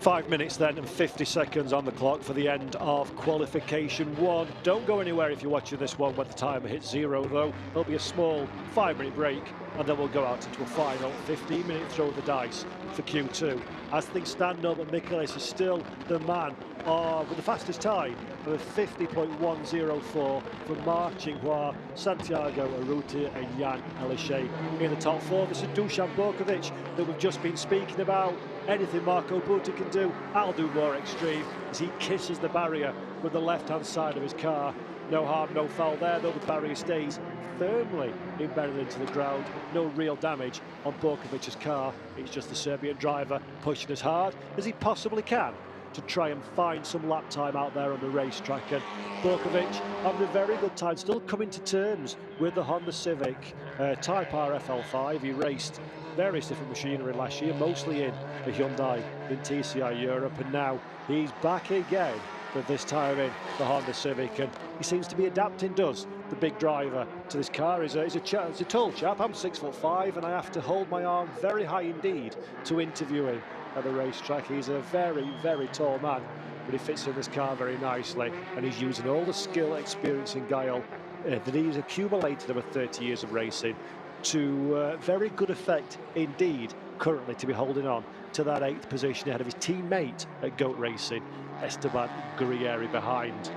Five minutes then and 50 seconds on the clock for the end of qualification one. Don't go anywhere if you're watching this one when the timer hits 0 though. There'll be a small 5-minute break and then we'll go out into a final 15-minute throw of the dice for Q2. As things stand, Norbert Michaelis is still the man with the fastest time of 50.104 for marching, while Santiago Urrutia and Jan Elishay in the top four. This is Dusan Borkovic that we've just been speaking about. Anything Marco Butti can do, I'll do more extreme, as he kisses the barrier with the left-hand side of his car. No harm, no foul there, though the barrier stays firmly embedded into the ground. No real damage on Borkovic's car. It's just the Serbian driver pushing as hard as he possibly can to try and find some lap time out there on the racetrack. And Borkovic having a very good time, still coming to terms with the Honda Civic Type R FL5. He raced various different machinery last year, mostly in the Hyundai in TCR Europe, and now he's back again, but this time in the Honda Civic, and he seems to be adapting, does the big driver, to this car. He's a tall chap. I'm 6'5", and I have to hold my arm very high indeed to interview him at the racetrack. He's a very tall man, but he fits in this car very nicely, and he's using all the skill, experience and guile that he's accumulated over 30 years of racing to very good effect indeed, currently to be holding on to that 8th position ahead of his teammate at GOAT Racing, Esteban Guerrieri, behind.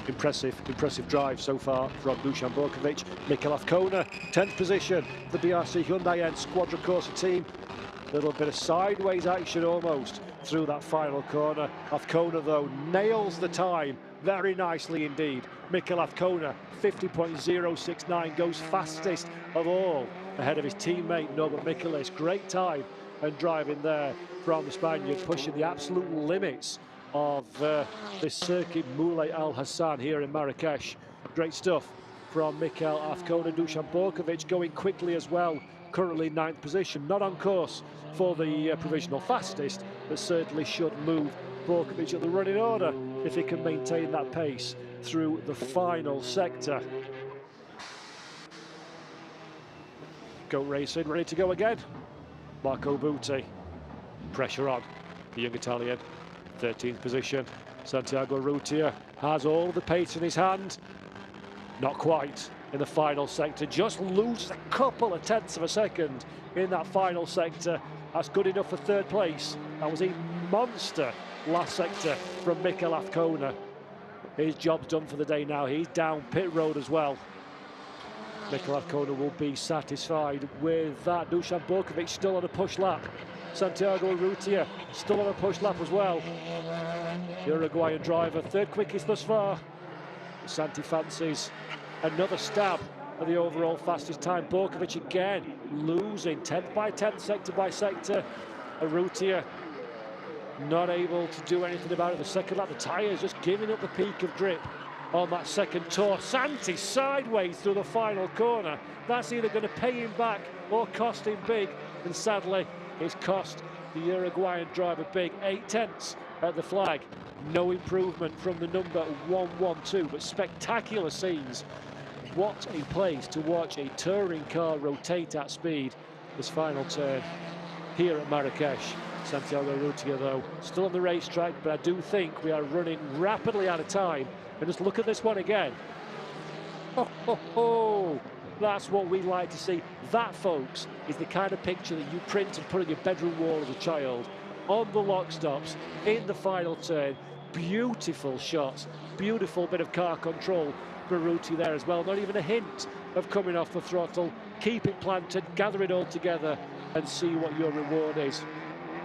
Impressive drive so far from Dusan Borkovic. Mikel Afkona, 10th position, the BRC Hyundai N Squadra Corsa team. Little bit of sideways action almost through that final corner. Afkona though nails the time very nicely indeed. Mikel Afkona, 50.069, goes fastest of all ahead of his teammate Norbert Michaelis. Great time and driving there from the Spaniard, pushing the absolute limits of this circuit Moulay Al Hassan here in Marrakech. Great stuff from Mikel Afkona. Dusan Borkovic going quickly as well, currently 9th position, not on course for the provisional fastest, but certainly should move Borkovic at the running order if he can maintain that pace through the final sector. GOAT Racing ready to go again. Marco Butti, pressure on the young Italian, 13th position. Santiago Urrutia has all the pace in his hand, not quite in the final sector, just loses a couple of tenths of a second in that final sector. That's good enough for 3rd place. That was a monster last sector from Mikel Afkona. His job's done for the day now. He's down pit road as well. Mikel Afkona will be satisfied with that. Dusan Borkovic still on a push lap. Santiago Urrutia still on a push lap as well. Uruguayan driver, 3rd quickest thus far. Santi fancies another stab of the overall fastest time. Borkovic again losing 10th by 10th, sector by sector. Urrutia not able to do anything about it. The second lap, the tyres just giving up the peak of grip on that second tour. Santi sideways through the final corner. That's either going to pay him back or cost him big. And sadly, it's cost the Uruguayan driver big. 8 tenths at the flag. No improvement from the number 112, but spectacular scenes. What a place to watch a touring car rotate at speed. This final turn here at Marrakech. Santiago Urrutia, though, still on the racetrack, but I do think we are running rapidly out of time. And just look at this one again. Oh, ho, ho. That's what we like to see. That, folks, is the kind of picture that you print and put on your bedroom wall as a child. On the lock stops, in the final turn. Beautiful shots, beautiful bit of car control for Urrutia there as well. Not even a hint of coming off the throttle. Keep it planted, gather it all together, and see what your reward is.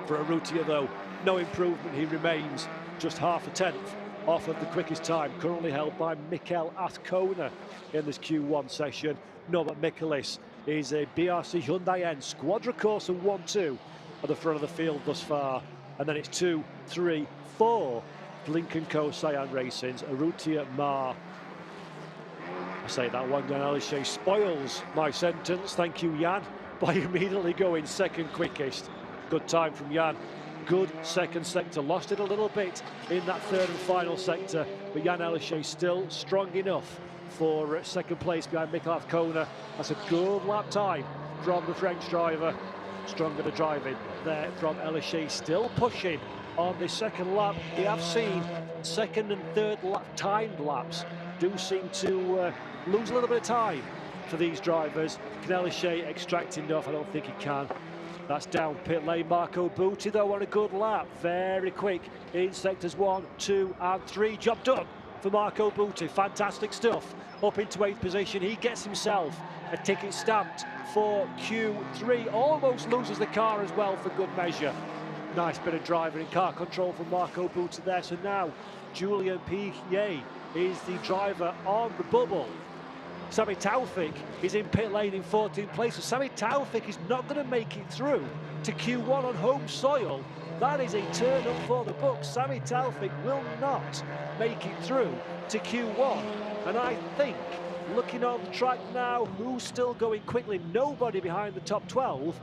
For Urrutia, though, no improvement. He remains just half a tenth off of the quickest time, currently held by Mikel Azcona in this Q1 session. Norbert Michelis is a BRC Hyundai N Squadra Corsa 1-2 at the front of the field thus far. And then it's 2, 3, 4 Lincoln Co. Cyan Racing's Urrutia Mar. I say that one, Jan Elishay spoils my sentence. Thank you, Jan, by immediately going second quickest. Good time from Jan. Good second sector. Lost it a little bit in that third and final sector, but Jan Elishay still strong enough for second place behind Mikel Azcona. That's a good lap time from the French driver. Stronger to driving there from Elishay, still pushing on this second lap. We have seen second and third lap timed laps do seem to lose a little bit of time for these drivers. Can Elishay extract enough? I don't think he can. That's down pit lane. Marco Butti, though, on a good lap. Very quick in sectors 1, 2 and 3. Job done for Marco Butti. Fantastic stuff. Up into 8th position. He gets himself a ticket stamped for Q3. Almost loses the car as well for good measure. Nice bit of driving and car control from Marco Butti there. So now Julien Piguet is the driver on the bubble. Sami Taufik is in pit lane in 14th place. So Sami Taufik is not going to make it through to Q1 on home soil. That is a turn up for the books. Sami Taufik will not make it through to Q1. And I think, looking on the track now, who's still going quickly? Nobody behind the top 12.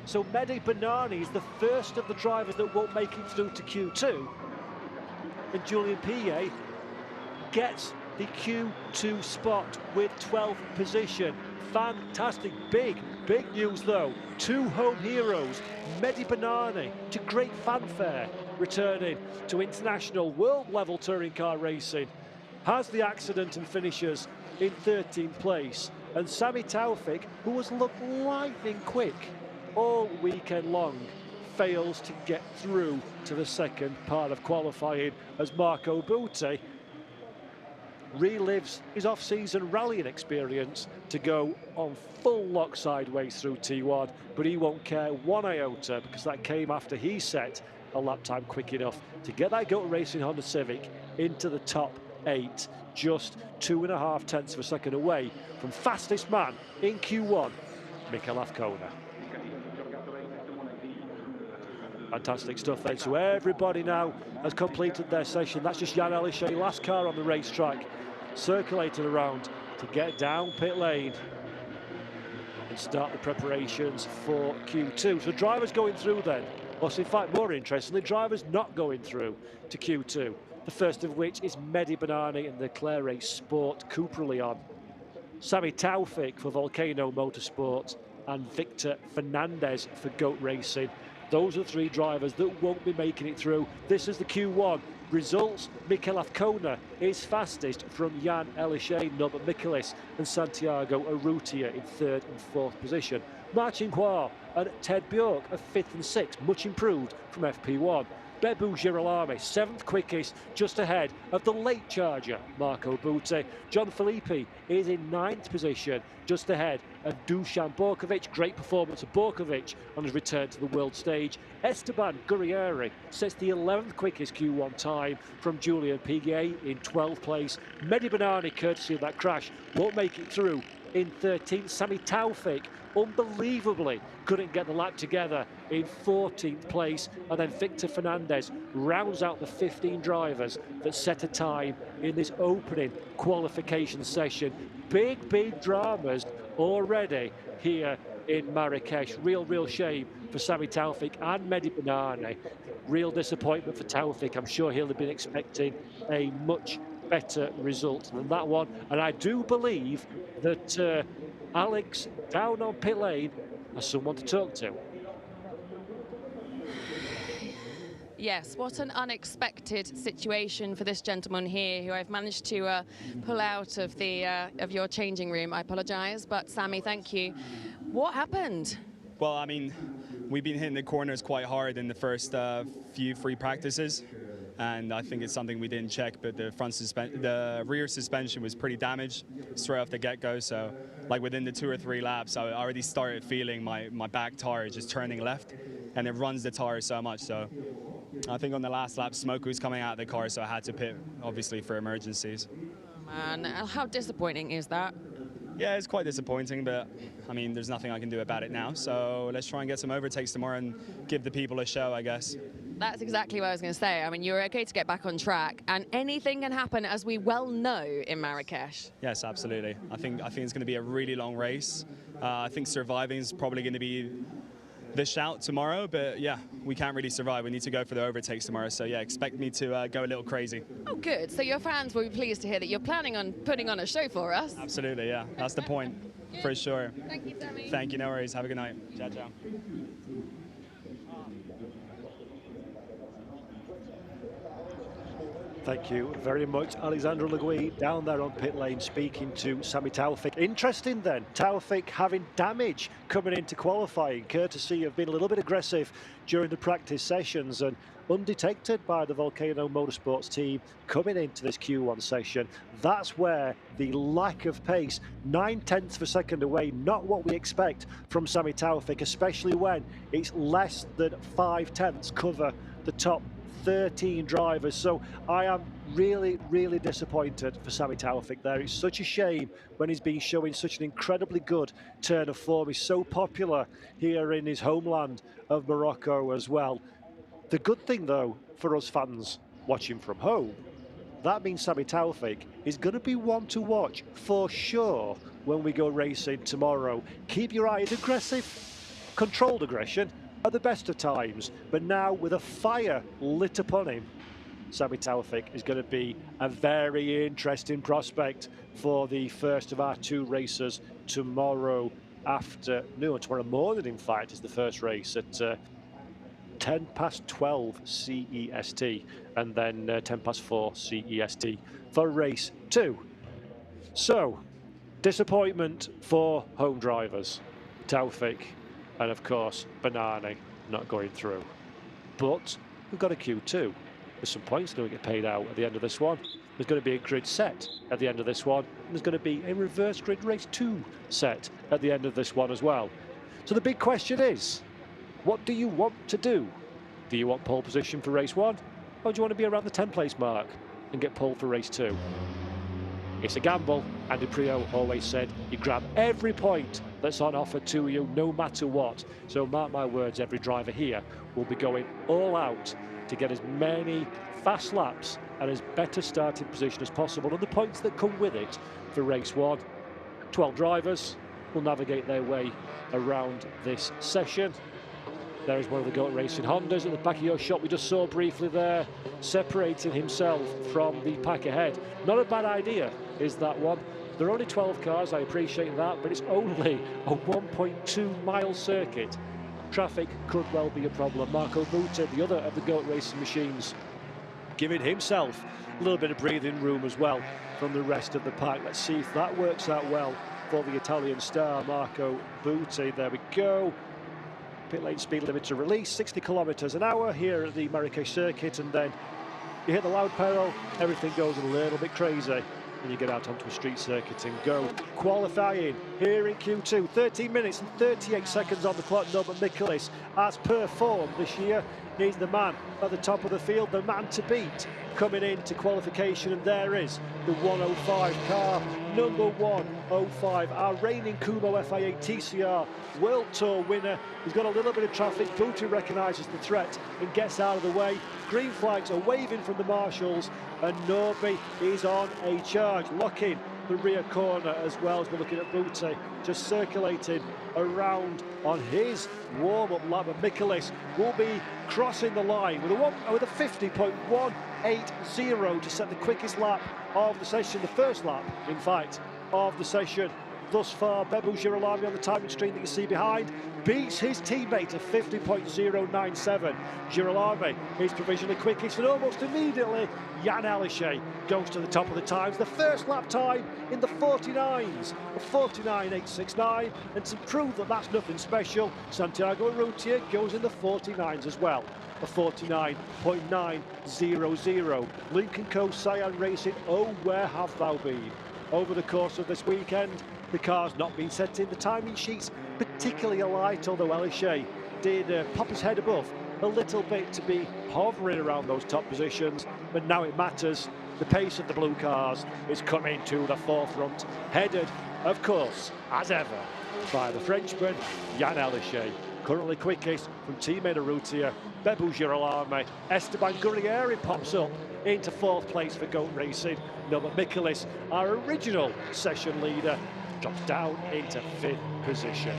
So Medhi Bennani is the first of the drivers that won't make it through to Q2. And Julien Piguet gets the Q2 spot with 12th position. Fantastic, big news though. 2 home heroes, Medhi Bennani, to great fanfare, returning to international world level touring car racing. Has the accident and finishes in 13th place. And Sami Taufik, who has looked lightning quick all weekend long, fails to get through to the second part of qualifying as Marco Butti relives his off-season rallying experience to go on full lock sideways through T1, but he won't care one iota because that came after he set a lap time quick enough to get that Go Racing Honda Civic into the top 8, just 2.5 tenths of a second away from fastest man in Q1, Mikel Azcona. Fantastic stuff then. So everybody now has completed their session. That's just Jan Elishay, last car on the racetrack, circulated around to get down pit lane and start the preparations for Q2. So drivers going through then. Well, in fact, more interestingly, drivers not going through to Q2. The first of which is Medhi Bennani in the Claret Sport Cupra Leon. Sami Taufik for Volcano Motorsport and Victor Fernandez for Goat Racing. Those are 3 drivers that won't be making it through. This is the Q1 results. Mikel Azcona is fastest from Jan Elishay, Norbert Michelis and Santiago Urrutia in 3rd and 4th position. Marcin Hua and Ted Bjork are 5th and 6th, much improved from FP1. Bebu Girolami, 7th quickest, just ahead of the late charger, Marco Butti. John Filippi is in 9th position, just ahead of Dusan Borkovic. Great performance of Borkovic on his return to the world stage. Esteban Gurrieri sets the 11th quickest Q1 time from Julien Piguet in 12th place. Medhi Bennani, courtesy of that crash, won't make it through in 13th. Sami Taufik, unbelievably, couldn't get the lap together in 14th place. And then Victor Fernandez rounds out the 15 drivers that set a time in this opening qualification session. Big dramas already here in Marrakech. Real shame for Sami Taufik and Medhi Bennani. Real disappointment for Taufik. I'm sure he'll have been expecting a much better result than that one. And I do believe that Alex down on pit lane has someone to talk to. Yes, what an unexpected situation for this gentleman here, who I've managed to pull out of the of your changing room. I apologise, but Sami, thank you. What happened? Well, I mean, we've been hitting the corners quite hard in the first few free practices, and I think it's something we didn't check, but the rear suspension was pretty damaged straight off the get-go. So, like within the 2 or 3 laps, I already started feeling my back tire just turning left, and it runs the tire so much. So I think on the last lap, smoke was coming out of the car, so I had to pit, obviously, for emergencies. Oh, man, how disappointing is that? Yeah, it's quite disappointing, but I mean, there's nothing I can do about it now. So let's try and get some overtakes tomorrow and give the people a show, I guess. That's exactly what I was going to say. I mean, you're okay to get back on track, and anything can happen, as we well know, in Marrakech. Yes, absolutely. I think it's going to be a really long race. I think surviving is probably going to be the shout tomorrow, but yeah, we can't really survive. We need to go for the overtakes tomorrow, so yeah, expect me to go a little crazy. Oh, good. So your fans will be pleased to hear that you're planning on putting on a show for us. Absolutely, yeah. That's the point, for sure. Thank you, Sami. Thank you, no worries. Have a good night. Ciao, ciao. Thank you very much, Alexandre Legui, down there on pit lane speaking to Sami Taufik. Interesting then, Taufik having damage coming into qualifying, courtesy of being a little bit aggressive during the practice sessions and undetected by the Volcano Motorsports team coming into this Q1 session. That's where the lack of pace, 9/10 of a second away, not what we expect from Sami Taufik, especially when it's less than 5/10 cover the top 13 drivers. So I am really disappointed for Sami Taufik there. It's such a shame when he's been showing such an incredibly good turn of form. He's so popular here in his homeland of Morocco as well. The good thing though for us fans watching from home, that means Sami Taufik is going to be one to watch for sure when we go racing tomorrow. Keep your eyes aggressive, controlled aggression at the best of times, but now with a fire lit upon him, Sami Taufik is going to be a very interesting prospect for the first of our 2 races tomorrow afternoon. Tomorrow morning, in fact, is the first race at 12 CEST, and then 4 CEST for race 2. So, disappointment for home drivers, Taufik, and of course Bennani not going through. But we've got a Q2. There's some points going to get paid out at the end of this one. There's going to be a grid set at the end of this one. And there's going to be a reverse grid race 2 set at the end of this one as well. So the big question is, what do you want to do? Do you want pole position for race 1? Or do you want to be around the 10th place mark and get pole for race 2? It's a gamble. Andy Priaulx always said you grab every point that's on offer to you, no matter what. So mark my words, every driver here will be going all out to get as many fast laps and as better starting position as possible, and the points that come with it for race 1. 12 drivers will navigate their way around this session. There is one of the GOAT Racing Hondas at the back of your shot we just saw briefly there, separating himself from the pack ahead. Not a bad idea, is that one. There are only 12 cars, I appreciate that, but it's only a 1.2 mile circuit. Traffic could well be a problem. Marco Butte, the other of the GOAT Racing machines, giving himself a little bit of breathing room as well from the rest of the pack. Let's see if that works out well for the Italian star, Marco Butte. There we go. Pit lane speed limiter release, 60 kilometers an hour here at the Marrakech circuit, and then you hit the loud pedal, everything goes a little bit crazy, and you get out onto a street circuit and go. Qualifying here in Q2, 13 minutes and 38 seconds on the clock. Norbert Michaelis has performed this year. He's the man at the top of the field, the man to beat coming into qualification, and there is the 105 car number 105, our reigning Kumho FIA TCR World Tour winner. He's got a little bit of traffic. Booty recognises the threat and gets out of the way. Green flags are waving from the marshals, and Norby is on a charge, locking the rear corner as well as we're looking at Booty just circulating around on his warm-up lap. And Michaelis will be crossing the line with a 50.180 to set the quickest lap of the session, the first lap, in fact, of the session thus far. Bebu Girolami on the timing screen that you see behind beats his teammate at 50.097. Girolami is provisionally quickest, and almost immediately Jan Aleshe goes to the top of the times. The first lap time in the 49s, a 49.869, and to prove that that's nothing special, Santiago Urrutia goes in the 49s as well, a 49.900. Lincoln Co. Cyan Racing, oh where have thou been? Over the course of this weekend, the car's not been set in the timing sheets particularly alight, although Aleshe did pop his head above a little bit to be hovering around those top positions, but now it matters. The pace of the blue cars is coming to the forefront, headed, of course, as ever, by the Frenchman Jan Aleshe. Currently quickest from teammate Urrutia, Bebu Girolami. Esteban Gurrieri pops up into 4th place for GOAT Racing. Norbert Michaelis, our original session leader, drops down into 5th position.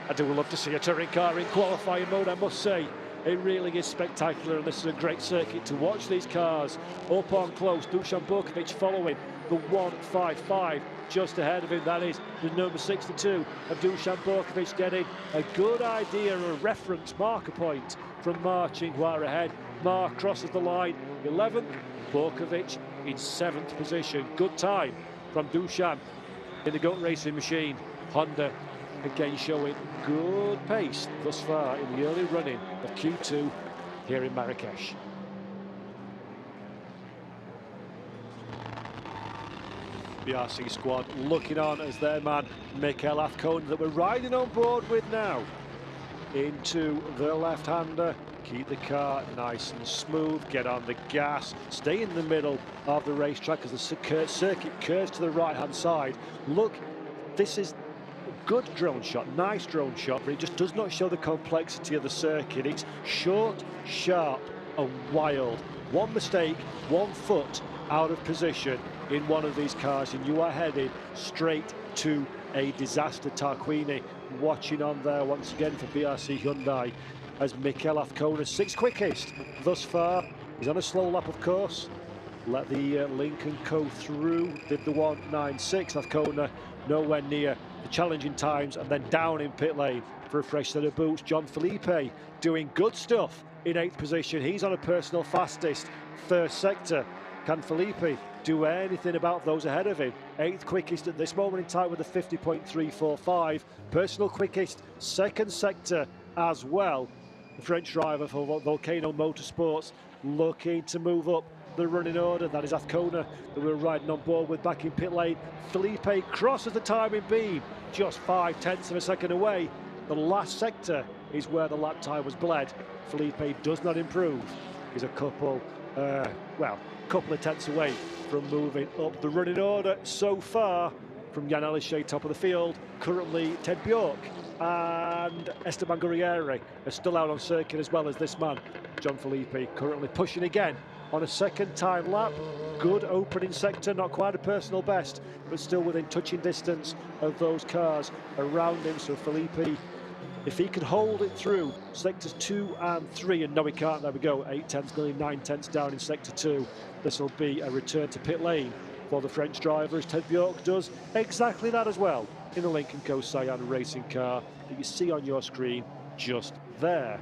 I do love to see a touring car in qualifying mode, I must say. It really is spectacular, and this is a great circuit to watch these cars up on close. Dusan Burkovic following the 155 just ahead of him. That is the number 62 of Dusan Burkovic, getting a good idea, a reference marker point from Marc Chinguar ahead. Marc crosses the line 11th, Burkovic in 7th position. Good time from Dusan in the GOAT Racing machine. Honda again showing good pace thus far in the early running of Q2 here in Marrakech. BRC squad looking on as their man Michael Afkone that we're riding on board with now into the left-hander. Keep the car nice and smooth, get on the gas, stay in the middle of the racetrack as the circuit curves to the right-hand side. Look, this is a good drone shot, nice drone shot, but it just does not show the complexity of the circuit. It's short, sharp and wild. One mistake, 1 foot out of position in one of these cars and you are headed straight to a disaster. Tarquini watching on there once again for BRC Hyundai as Michael Afkone, 6th quickest thus far. He's on a slow lap, of course. Let the Lincoln Co through, did the 196. Afkone nowhere near the challenging times, and then down in pit lane for a fresh set of boots. John Felipe doing good stuff in 8th position. He's on a personal fastest 1st sector. Can Felipe do anything about those ahead of him? 8th quickest at this moment in time with a 50.345. Personal quickest 2nd sector as well. The French driver for Volcano Motorsports looking to move up the running order. That is Afkone that we're riding on board with back in pit lane. Felipe crosses the timing beam, just 0.5 of a second away. The last sector is where the lap time was bled. Felipe does not improve. He's a couple of tenths away from moving up the running order so far. From Jan Aleshe, top of the field, currently Ted Bjork and Esteban Gurrieri are still out on circuit, as well as this man, John Felipe, currently pushing again on a 2nd time lap. Good opening sector, not quite a personal best, but still within touching distance of those cars around him. So Felipe, if he can hold it through sectors 2 and 3, and no he can't, there we go, 8 tenths, nearly 9 tenths down in sector 2. This will be a return to pit lane for the French driver, as Ted Bjork does exactly that as well in the Lincoln Co Cyan racing car that you see on your screen just there.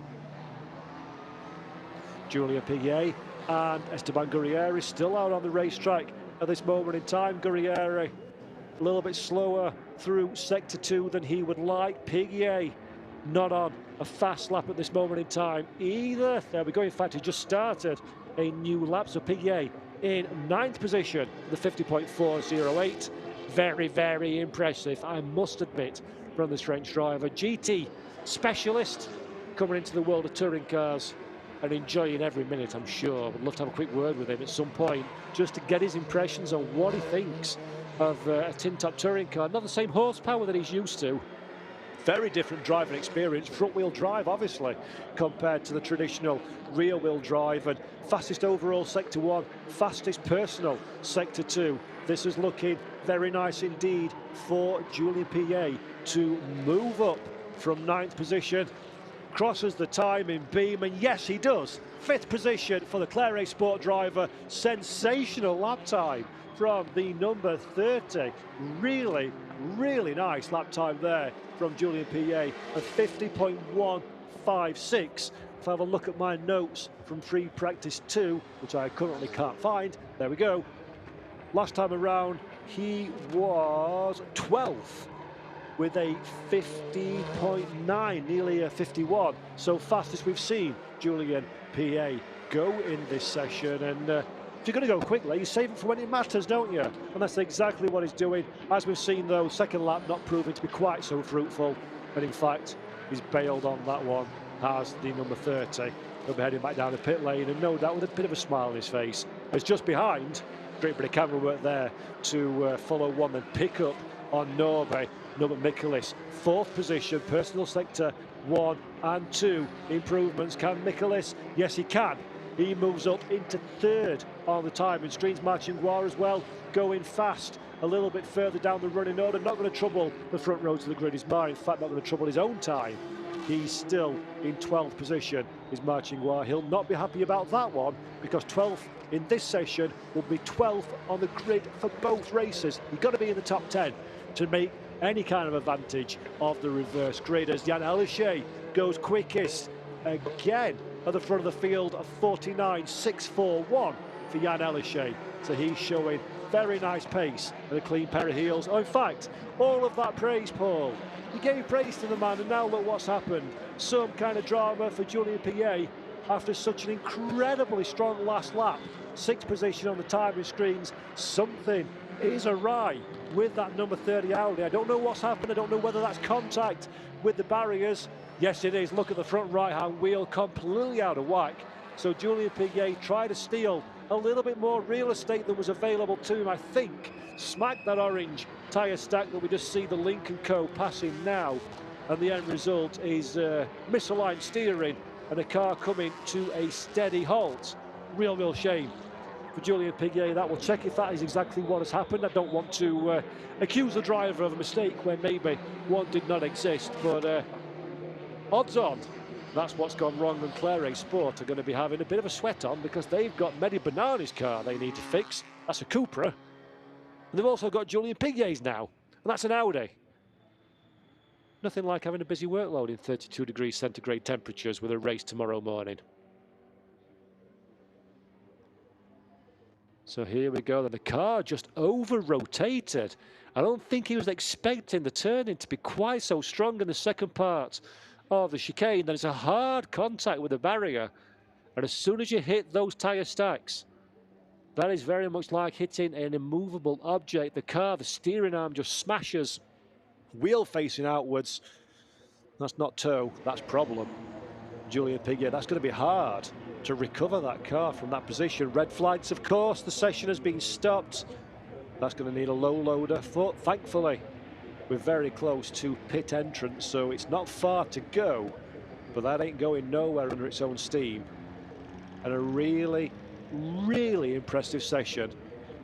Julien Piguet and Esteban Gurrieri still out on the racetrack at this moment in time. Gurrieri a little bit slower through sector 2 than he would like. Piguet not on a fast lap at this moment in time either. There we go, in fact he just started a new lap. So Piguet in 9th position, the 50.408. Very, very impressive, I must admit, from this French driver. GT specialist coming into the world of touring cars. and enjoying every minute, I'm sure. Would love to have a quick word with him at some point, just to get his impressions on what he thinks of a tin top touring car. Not the same horsepower that he's used to. Very different driving experience, front-wheel drive obviously, compared to the traditional rear-wheel drive, and fastest overall Sector 1, fastest personal Sector 2. This is looking very nice indeed for Julien Piguet to move up from 9th position, crosses the timing beam, and yes, he does. 5th position for the Claret Sport driver. Sensational lap time from the number 30. Really nice lap time there from Julien Piguet, a 50.156. If I have a look at my notes from free practice 2, which I currently can't find, there we go. Last time around, he was 12th with a 50.9, nearly a 51. So fastest we've seen Julien Piguet go in this session. And if you're going to go quickly, you save it for when it matters, don't you? And that's exactly what he's doing. As we've seen, though, second lap not proving to be quite so fruitful. And in fact, he's bailed on that one as the number 30. He'll be heading back down the pit lane, and no doubt with a bit of a smile on his face. As just behind, great bit of camera work there to follow one and pick up on Norbert Michaelis. 4th position, personal sector 1 and 2. Improvements. Can Michaelis? Yes, he can. He moves up into 3rd on the time, and Streens Marchingbois as well, going fast a little bit further down the running order. Not going to trouble the front row to the grid is mine. In fact, not going to trouble his own time. He's still in 12th position, is Marchingbois. He'll not be happy about that one, because 12th in this session will be 12th on the grid for both races. You've got to be in the top 10 to make any kind of advantage of the reverse grid, as Jan Elishay goes quickest again at the front of the field of 49.641 for Jan Elishay. So he's showing very nice pace and a clean pair of heels. Oh, in fact, all of that praise, Paul. You gave praise to the man, and now look what's happened. Some kind of drama for Julien Piguet after such an incredibly strong last lap. 6th position on the timing screens. Something is awry with that number 30 Audi. I don't know what's happened. I don't know whether that's contact with the barriers. Yes, it is. Look at the front right-hand wheel, completely out of whack. So Julien Piguet tried to steal a little bit more real estate than was available to him, I think. Smacked that orange tyre stack that we just see the Link & Co passing now. And the end result is misaligned steering and a car coming to a steady halt. Real shame for Julien Piguet. That will check if that is exactly what has happened. I don't want to accuse the driver of a mistake when maybe one did not exist, but odds on that's what's gone wrong, and Claret Sport are going to be having a bit of a sweat on, because they've got Medhi Bennani's car they need to fix. That's a Cupra. And they've also got Julien Piguet's now, and that's an Audi. Nothing like having a busy workload in 32 degrees centigrade temperatures with a race tomorrow morning. So here we go, the car just over-rotated. I don't think he was expecting the turning to be quite so strong in the second part of the chicane. Then it's a hard contact with the barrier, and as soon as you hit those tyre stacks, that is very much like hitting an immovable object. The car, the steering arm just smashes, wheel facing outwards. That's not toe, that's problem. Julien Piguet, that's going to be hard to recover that car from that position. Red flags, of course. The session has been stopped. That's going to need a low loader. Thankfully, we're very close to pit entrance, so it's not far to go, but that ain't going nowhere under its own steam. And a really impressive session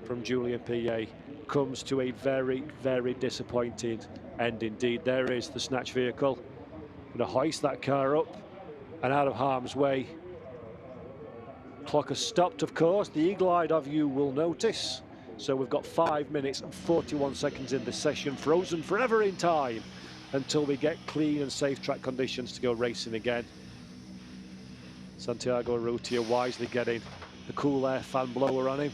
from Julien Piguet comes to a very disappointing end indeed. There is the snatch vehicle. Going to hoist that car up and out of harm's way. Clock has stopped, of course. The eagle-eyed of you will notice. So we've got 5 minutes and 41 seconds in this session, frozen forever in time until we get clean and safe track conditions to go racing again. Santiago Urrutia wisely getting the cool air fan blower on him,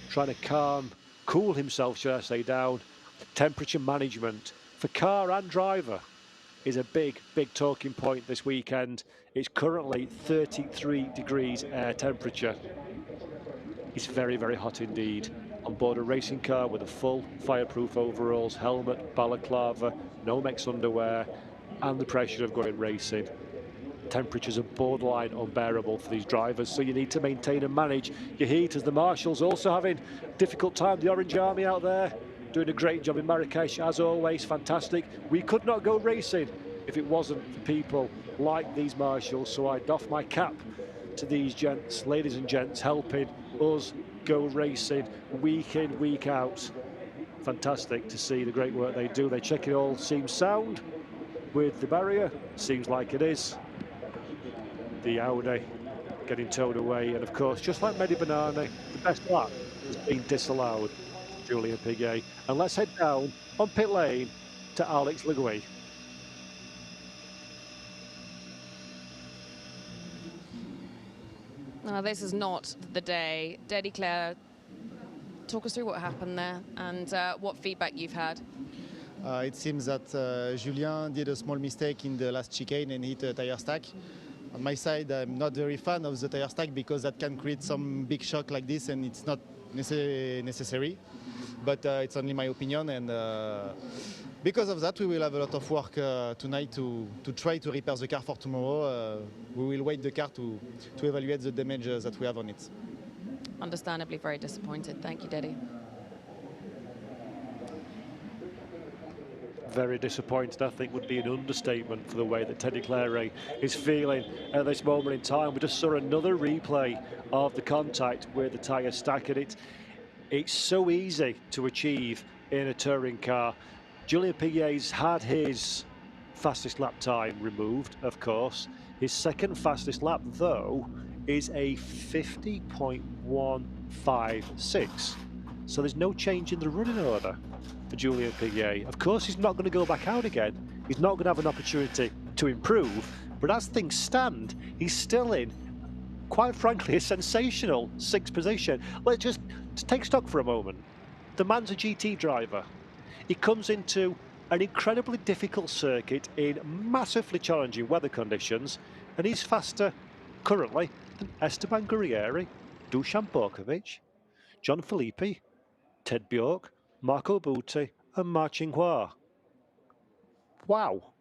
trying to cool himself, should I say, down. Temperature management for car and driver is a big talking point this weekend. It's currently 33 degrees air temperature. It's very hot indeed. On board a racing car with a full fireproof overalls, helmet, balaclava, Nomex underwear, and the pressure of going racing. temperatures are borderline unbearable for these drivers, so you need to maintain and manage your heat, as the marshals also having a difficult time. The Orange Army out there doing a great job in Marrakech, as always, fantastic. We could not go racing if it wasn't for people like these marshals, so I doff my cap to these gents, ladies and gents, helping us go racing week in, week out. Fantastic to see the great work they do. They check it all seems sound with the barrier, seems like it is. The Audi getting towed away, and of course, just like Medhi Bennani, the best lap has been disallowed, Julien Piguet. And let's head down on pit lane to Alex Legui. No, this is not the day. Daddy Claire, talk us through what happened there and what feedback you've had. It seems that Julien did a small mistake in the last chicane and hit a tire stack. On my side, I'm not very fan of the tire stack because that can create some big shock like this, and it's not necessary. But it's only my opinion, and because of that, we will have a lot of work tonight to try to repair the car for tomorrow. We will wait the car to evaluate the damage that we have on it. Understandably very disappointed. Thank you, Daddy. Very disappointed, I think, would be an understatement for the way that Teddy Claire is feeling at this moment in time. We just saw another replay of the contact with the tyre stack, and it's so easy to achieve in a touring car. Julien Piguet's had his fastest lap time removed, of course. His second fastest lap, though, is a 50.156. So there's no change in the running order for Julien Piguet. Of course, he's not going to go back out again. He's not going to have an opportunity to improve. But as things stand, he's still in, quite frankly, a sensational sixth position. Let's just take stock for a moment. The man's a GT driver. He comes into an incredibly difficult circuit in massively challenging weather conditions, and he's faster currently than Esteban Guerrieri, Dusan Borkovic, John Filippi, Ted Bjork, Marco Butti and Marcin Hua. Wow,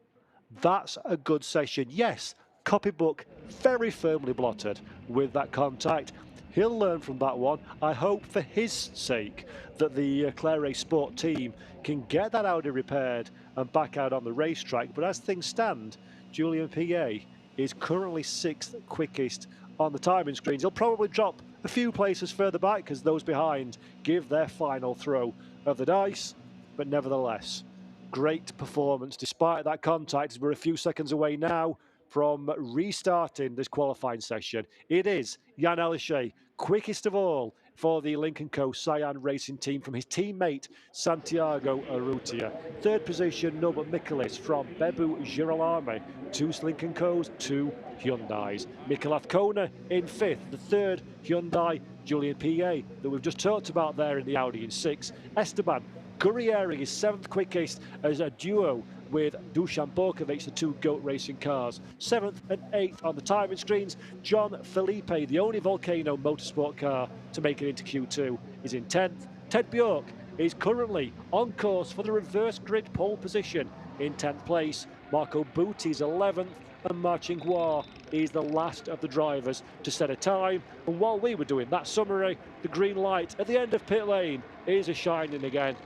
that's a good session. Yes, copybook very firmly blotted with that contact. He'll learn from that one. I hope for his sake that the Claire Sport team can get that Audi repaired and back out on the racetrack. But as things stand, Julien Piguet is currently sixth quickest on the timing screens. He'll probably drop a few places further back as those behind give their final throw of the dice. But nevertheless, great performance despite that contact, as we're a few seconds away now from restarting this qualifying session. It is Jan Elishay, quickest of all for the Lynk & Co Cyan Racing team from his teammate Santiago Urrutia. Third position, Norbert Mikulis from Bebu Girolami. Two Lynk & Co's, two Hyundais. Mikael Kona in fifth, the third Hyundai, Julien Piguet, that we've just talked about there in the Audi in sixth. Esteban Guerrieri is seventh quickest as a duo with Dusan Borkovic, the two GOAT racing cars. Seventh and eighth on the timing screens. John Filippi, the only Volcano motorsport car to make it into Q2, is in 10th. Ted Bjork is currently on course for the reverse grid pole position in 10th place. Marco Butti is 11th, and Marcin Hua is the last of the drivers to set a time. And while we were doing that summary, the green light at the end of pit lane is a shining again.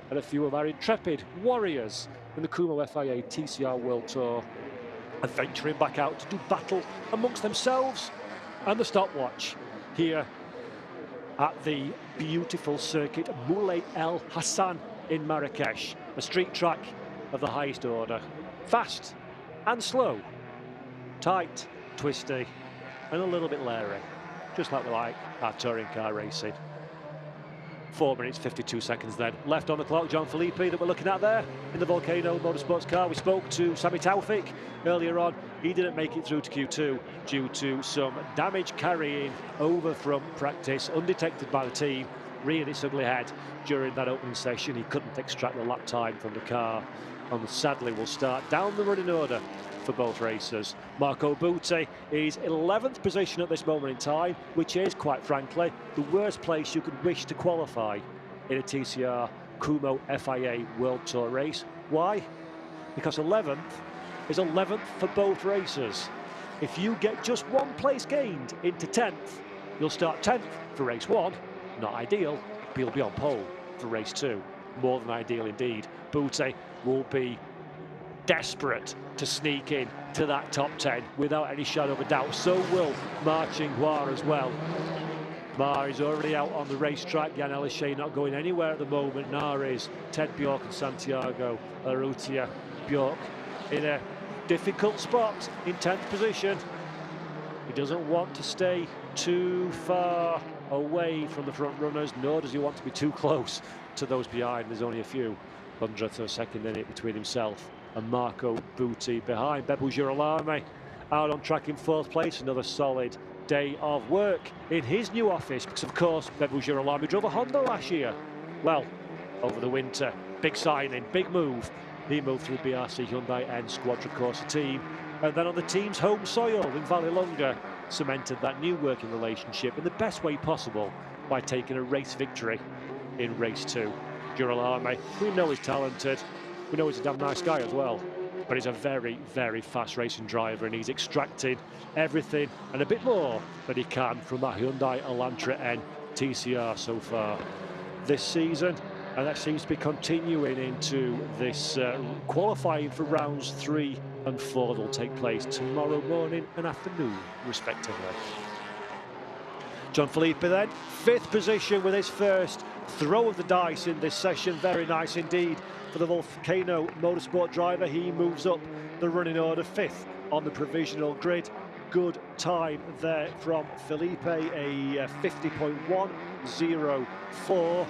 And a few of our intrepid warriors in the Kumho FIA TCR World Tour are venturing back out to do battle amongst themselves and the stopwatch here at the beautiful circuit Moulay El Hassan in Marrakech, a street track of the highest order. Fast and slow, tight, twisty, and a little bit leery, just like we like our touring car racing. 4 minutes 52 seconds then left on the clock. John Filippi that we're looking at there in the Volcano Motorsports car. We spoke to Sami Taufik earlier on. He didn't make it through to Q2 due to some damage carrying over from practice, undetected by the team, reared its ugly head during that opening session. He couldn't extract the lap time from the car, and sadly will start down the running order for both racers. Marco Butti is 11th position at this moment in time, which is, quite frankly, the worst place you could wish to qualify in a TCR Kumho FIA World Tour race. Why? Because 11th is 11th for both racers. if you get just 1 place gained into 10th, you'll start 10th for race 1, not ideal, but you'll be on pole for race 2, more than ideal indeed. Boutte will be desperate to sneak in to that top 10 without any shadow of a doubt. So will Marcin Guar as well. Mar is already out on the racetrack. Jan Elishay not going anywhere at the moment. Nar is. Ted Bjork and Santiago Arrutia. Bjork in a difficult spot in 10th position. He doesn't want to stay too far away from the front runners, nor does he want to be too close to those behind. There's only a few hundredths of a second in it between himself and Marco Boutte behind. Beppu Girolamo out on track in 4th place. Another solid day of work in his new office, because of course Beppu Girolamo drove a Honda last year. Well, over the winter, big signing, big move. He moved to the BRC Hyundai N Squadra Corsa team, and then on the team's home soil in Vallelonga cemented that new working relationship in the best way possible by taking a race victory in race 2. Girolamo, we know he's talented, we know he's a damn nice guy as well, but he's a very, very fast racing driver, and he's extracting everything and a bit more that he can from that Hyundai Elantra N TCR so far this season. And that seems to be continuing into this qualifying for rounds 3 and 4 that will take place tomorrow morning and afternoon, respectively. John Felipe then, 5th position with his first throw of the dice in this session. Very nice indeed for the Volcano Motorsport driver. He moves up the running order, 5th on the provisional grid. Good time there from Felipe, a 50.104.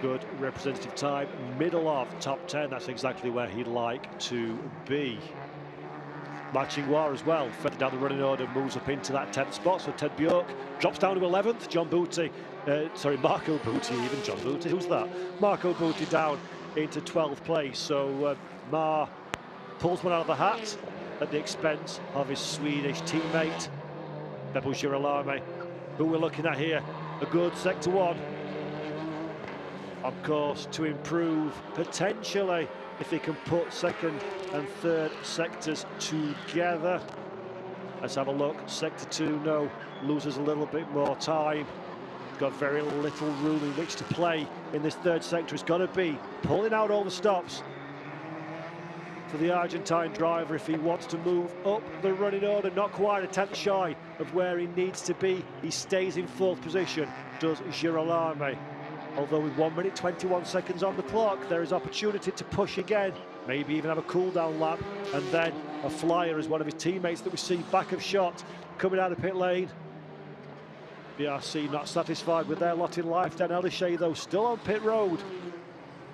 Good representative time, middle of top 10. That's exactly where he'd like to be. Marcin Guar as well, further down the running order, moves up into that 10th spot. So Ted Bjork drops down to 11th. Marco Boutte, even John Boutte, who's that? Marco Boutte down into 12th place. So Mar pulls one out of the hat at the expense of his Swedish teammate, Beppu Girolamo, who we're looking at here. A good sector 1. Of course, to improve potentially if he can put 2nd and 3rd sectors together. Let's have a look. Sector 2, no, loses a little bit more time. Got very little room in which to play in this 3rd sector. It's got to be pulling out all the stops for the Argentine driver if he wants to move up the running order. Not quite a 10th shy of where he needs to be. He stays in 4th position, does Girolamo. Although with 1 minute 21 seconds on the clock, there is opportunity to push again, maybe even have a cool-down lap, and then a flyer as one of his teammates that we see back of shot coming out of pit lane. BRC not satisfied with their lot in life. Dan Elishay, though, still on pit road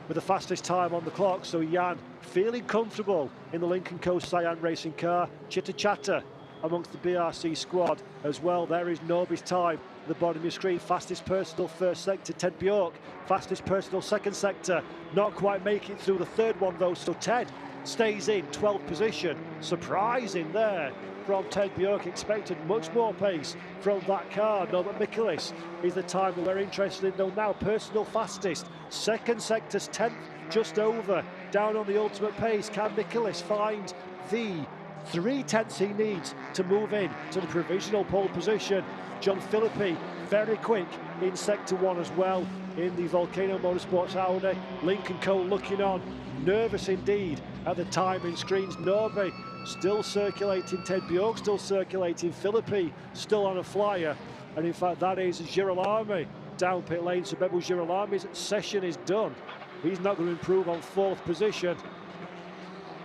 with the fastest time on the clock. So Jan feeling comfortable in the Lincoln Co. Cyan racing car. Chitter-chatter amongst the BRC squad as well. There is Norby's time at the bottom of your screen. Fastest personal 1st sector, Ted Bjork. Fastest personal 2nd sector. Not quite making it through the 3rd one, though. So Ted stays in 12th position. Surprising there from Ted Bjork. Expected much more pace from that car. Norbert Mikulis is the time that we're interested in, though. Now personal fastest. 2nd sector's 10th, just over. Down on the ultimate pace. Can Mikulis find the 3/10 he needs to move in to the provisional pole position? John Philippi very quick in sector 1 as well in the Volcano Motorsports Audi. Lincoln Co. looking on, nervous indeed at the timing screens. Norby still circulating, Ted Bjork still circulating, Philippi still on a flyer, and in fact that is Girolamo down pit lane. So Beppu Girolamo's session is done. He's not going to improve on 4th position.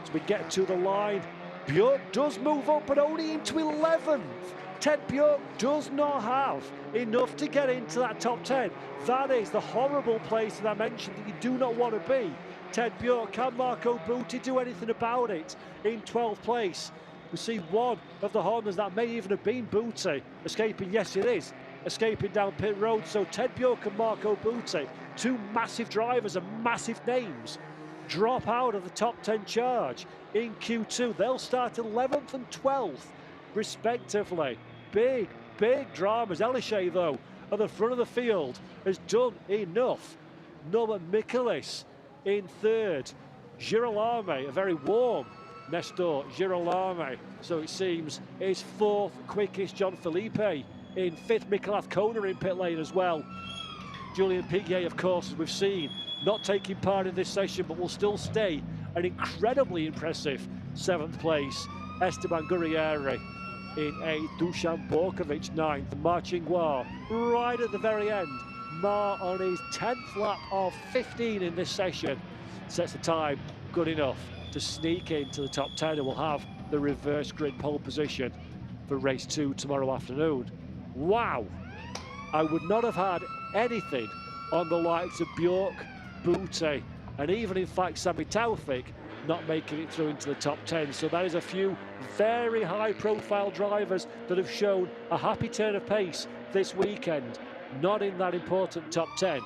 As we get to the line, Bjork does move up, but only into 11th. Ted Bjork does not have enough to get into that top 10. That is the horrible place that I mentioned that you do not want to be. Ted Bjork, can Marco Boutte do anything about it in 12th place? We see one of the Hondas, that may even have been Boutte, escaping. Yes, it is, escaping down pit road. So Ted Bjork and Marco Boutte, 2 massive drivers and massive names, drop out of the top 10 charge in Q2. They'll start 11th and 12th, respectively. Big dramas. Elishay, though, at the front of the field, has done enough. Norbert Mikulis in 3rd. Girolamo, a very warm Nestor Girolamo, so it seems, is fourth quickest. John Felipe in fifth. Mikel Azcona in pit lane as well. Julien Piguet, of course, as we've seen, not taking part in this session, but will still stay an incredibly impressive seventh place. Esteban Gurrieri in eighth. Dusan Borkovic ninth. Marcin Guar right at the very end. Mar on his 10th lap of 15 in this session sets a time good enough to sneak into the top 10, and will have the reverse grid pole position for race 2 tomorrow afternoon. Wow! I would not have had anything on the likes of Bjork, Bute, and even in fact Sami Taufik not making it through into the top 10. So that is a few very high profile drivers that have shown a happy turn of pace this weekend, not in that important top 10,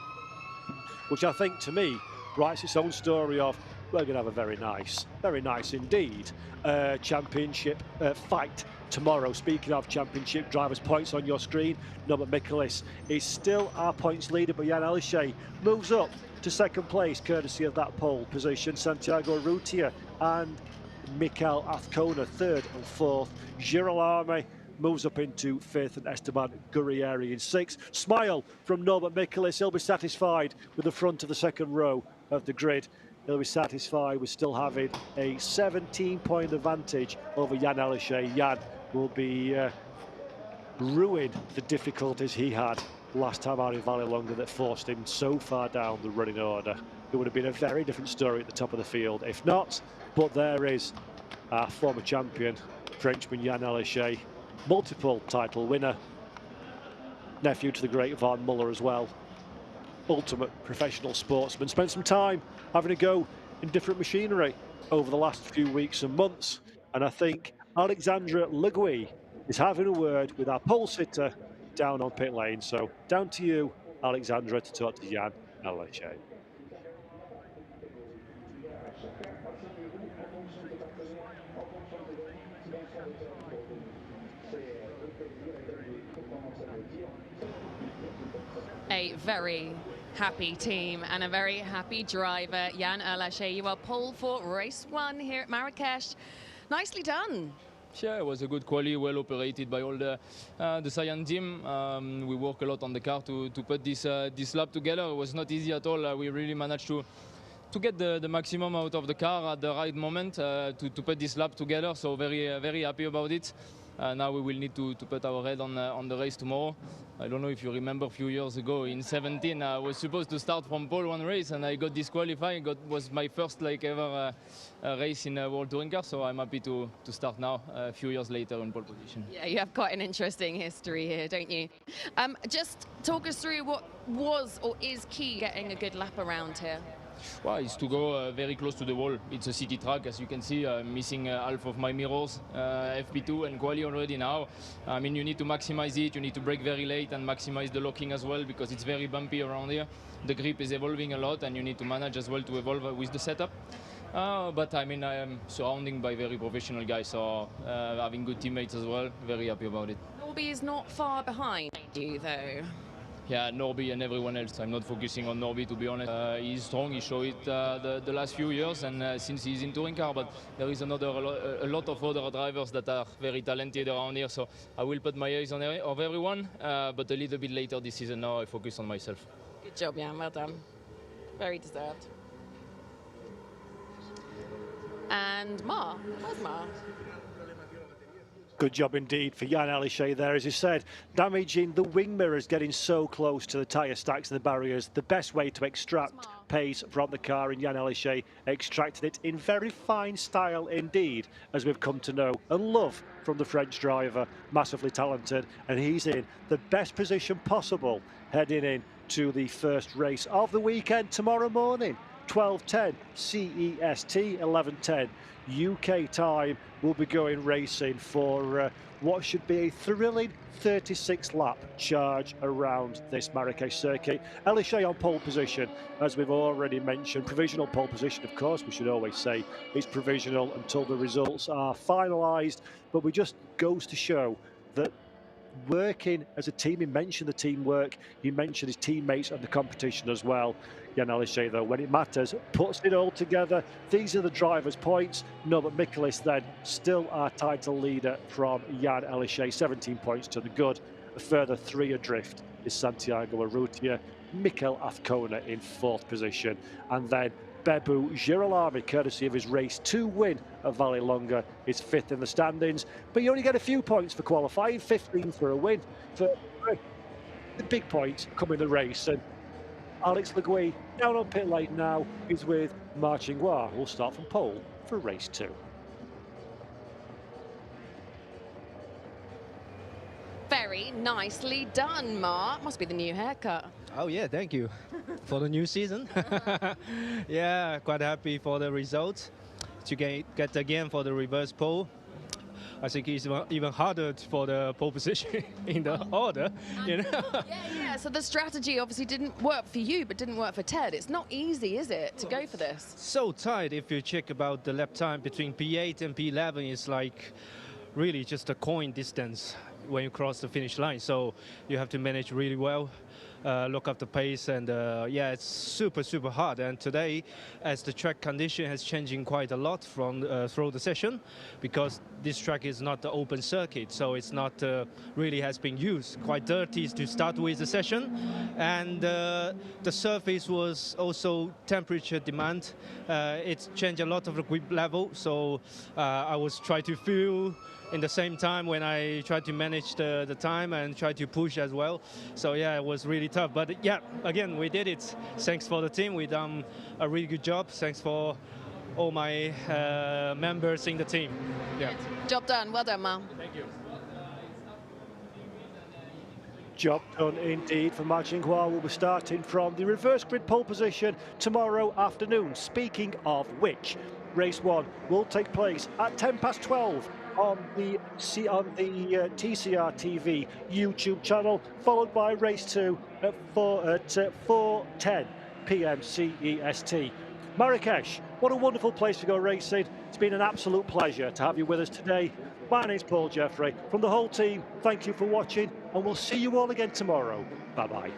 which I think to me writes its own story of we're going to have a very nice indeed championship fight tomorrow. Speaking of championship drivers, points on your screen. Norbert Michaelis is still our points leader, but Jan Aleshe moves up to second place courtesy of that pole position. Santiago Rutia and Mikel Azcona third and fourth. Girolamo moves up into fifth, and Esteban Gurrieri in sixth. Smile from Norbert Michaelis. He'll be satisfied with the front of the second row of the grid. He'll be satisfied with still having a 17-point advantage over Jan Aleshe. Jan will be ruin the difficulties he had last time out in Vallelonga that forced him so far down the running order. It would have been a very different story at the top of the field if not, but there is our former champion, Frenchman Jan Aleshe, multiple title winner, nephew to the great Van Muller as well. Ultimate professional sportsman, spent some time having a go in different machinery over the last few weeks and months, and I think Alexandra Legui is having a word with our pole sitter down on pit lane. So down to you, Alexandra, to talk to Jan Aleshe. A very happy team and a very happy driver, Jan Aleshe. You are pole for race 1 here at Marrakech. Nicely done. Yeah, it was a good quali, well operated by all the Science team. We work a lot on the car to put this lap together. It was not easy at all. We really managed to get the maximum out of the car at the right moment to put this lap together. So very happy about it. Now we will need to put our head on the race tomorrow. I don't know if you remember a few years ago in 17, I was supposed to start from pole one race and I got disqualified. Was my first ever race in a World Touring Car, so I'm happy to start now a few years later in pole position. Yeah, you have quite an interesting history here, don't you? Just talk us through what was or is key getting a good lap around here. Well, it's to go very close to the wall. It's a city track, as you can see. I'm missing half of my mirrors, FP2 and quali already now. I mean, you need to maximize it. You need to brake very late and maximize the locking as well, because it's very bumpy around here. The grip is evolving a lot, and you need to manage as well to evolve with the setup. But I mean, I am surrounded by very professional guys, so having good teammates as well. Very happy about it. Norby is not far behind you, though. Yeah, Norby and everyone else. I'm not focusing on Norby, to be honest. He's strong, he showed it the last few years, and since he's in touring car, but there is a lot of other drivers that are very talented around here, so I will put my eyes on everyone, but a little bit later this season now I focus on myself. Good job, Jan, well done. Very deserved. And Mar, where's Mar? Good job indeed for Jan Aleshe there, as he said, damaging the wing mirrors, getting so close to the tyre stacks and the barriers. The best way to extract pace from the car, and Jan Aleshe extracted it in very fine style indeed, as we've come to know and love from the French driver. Massively talented, and he's in the best position possible heading in to the first race of the weekend tomorrow morning. 12:10 CEST, 11:10 UK time. We'll be going racing for what should be a thrilling 36-lap charge around this Marrakech circuit. Aleshe on pole position, as we've already mentioned. Provisional pole position, of course, we should always say it's provisional until the results are finalised, but it just goes to show that working as a team. He mentioned the teamwork, he mentioned his teammates and the competition as well. Jan Aleshe, though, when it matters, puts it all together. These are the driver's points. No, but Michaelis then still our title leader from Jan Aleshe, 17 points to the good. A further 3 adrift is Santiago Urrutia, Mikel Azcona in 4th position, and then Bebu Girolami, courtesy of his race 2 win at Vallelonga, is 5th in the standings. But you only get a few points for qualifying, 15 for a win. For the big points come in the race. And Alex Le Gui, down on pit lane now, is with Marc Inglois. We'll start from pole for race 2. Very nicely done, Mark. Must be the new haircut. Oh yeah, thank you for the new season. Yeah, quite happy for the results. To get again for the reverse pole. I think it's even harder for the pole position in the order, you know. Yeah. So the strategy obviously didn't work for you, but didn't work for Ted. It's not easy, is it, to go for this? So tight. If you check about the lap time between P8 and P11, it's like really just a coin distance when you cross the finish line. So you have to manage really well, look up the pace, and yeah, it's super hard. And today, as the track condition has changing quite a lot from through the session, because this track is not the open circuit, so it's not really has been used. Quite dirty to start with the session, and the surface was also temperature demand. It changed a lot of the grip level, so I was trying to feel in the same time when I tried to manage the time and try to push as well. So yeah, it was really tough. But yeah, again, we did it. Thanks for the team. We done a really good job. Thanks for all my members in the team. Yeah. Job done. Well done, Mal. Thank you. Job done indeed for Marc Inglois. We'll be starting from the reverse grid pole position tomorrow afternoon. Speaking of which, race 1 will take place at 12:10 on the TCR TV YouTube channel, followed by race 2 at 4:10 p.m. CEST. Marrakech, what a wonderful place to go racing. It's been an absolute pleasure to have you with us today. My name's Paul Jeffrey. From the whole team, thank you for watching, and we'll see you all again tomorrow. Bye-bye.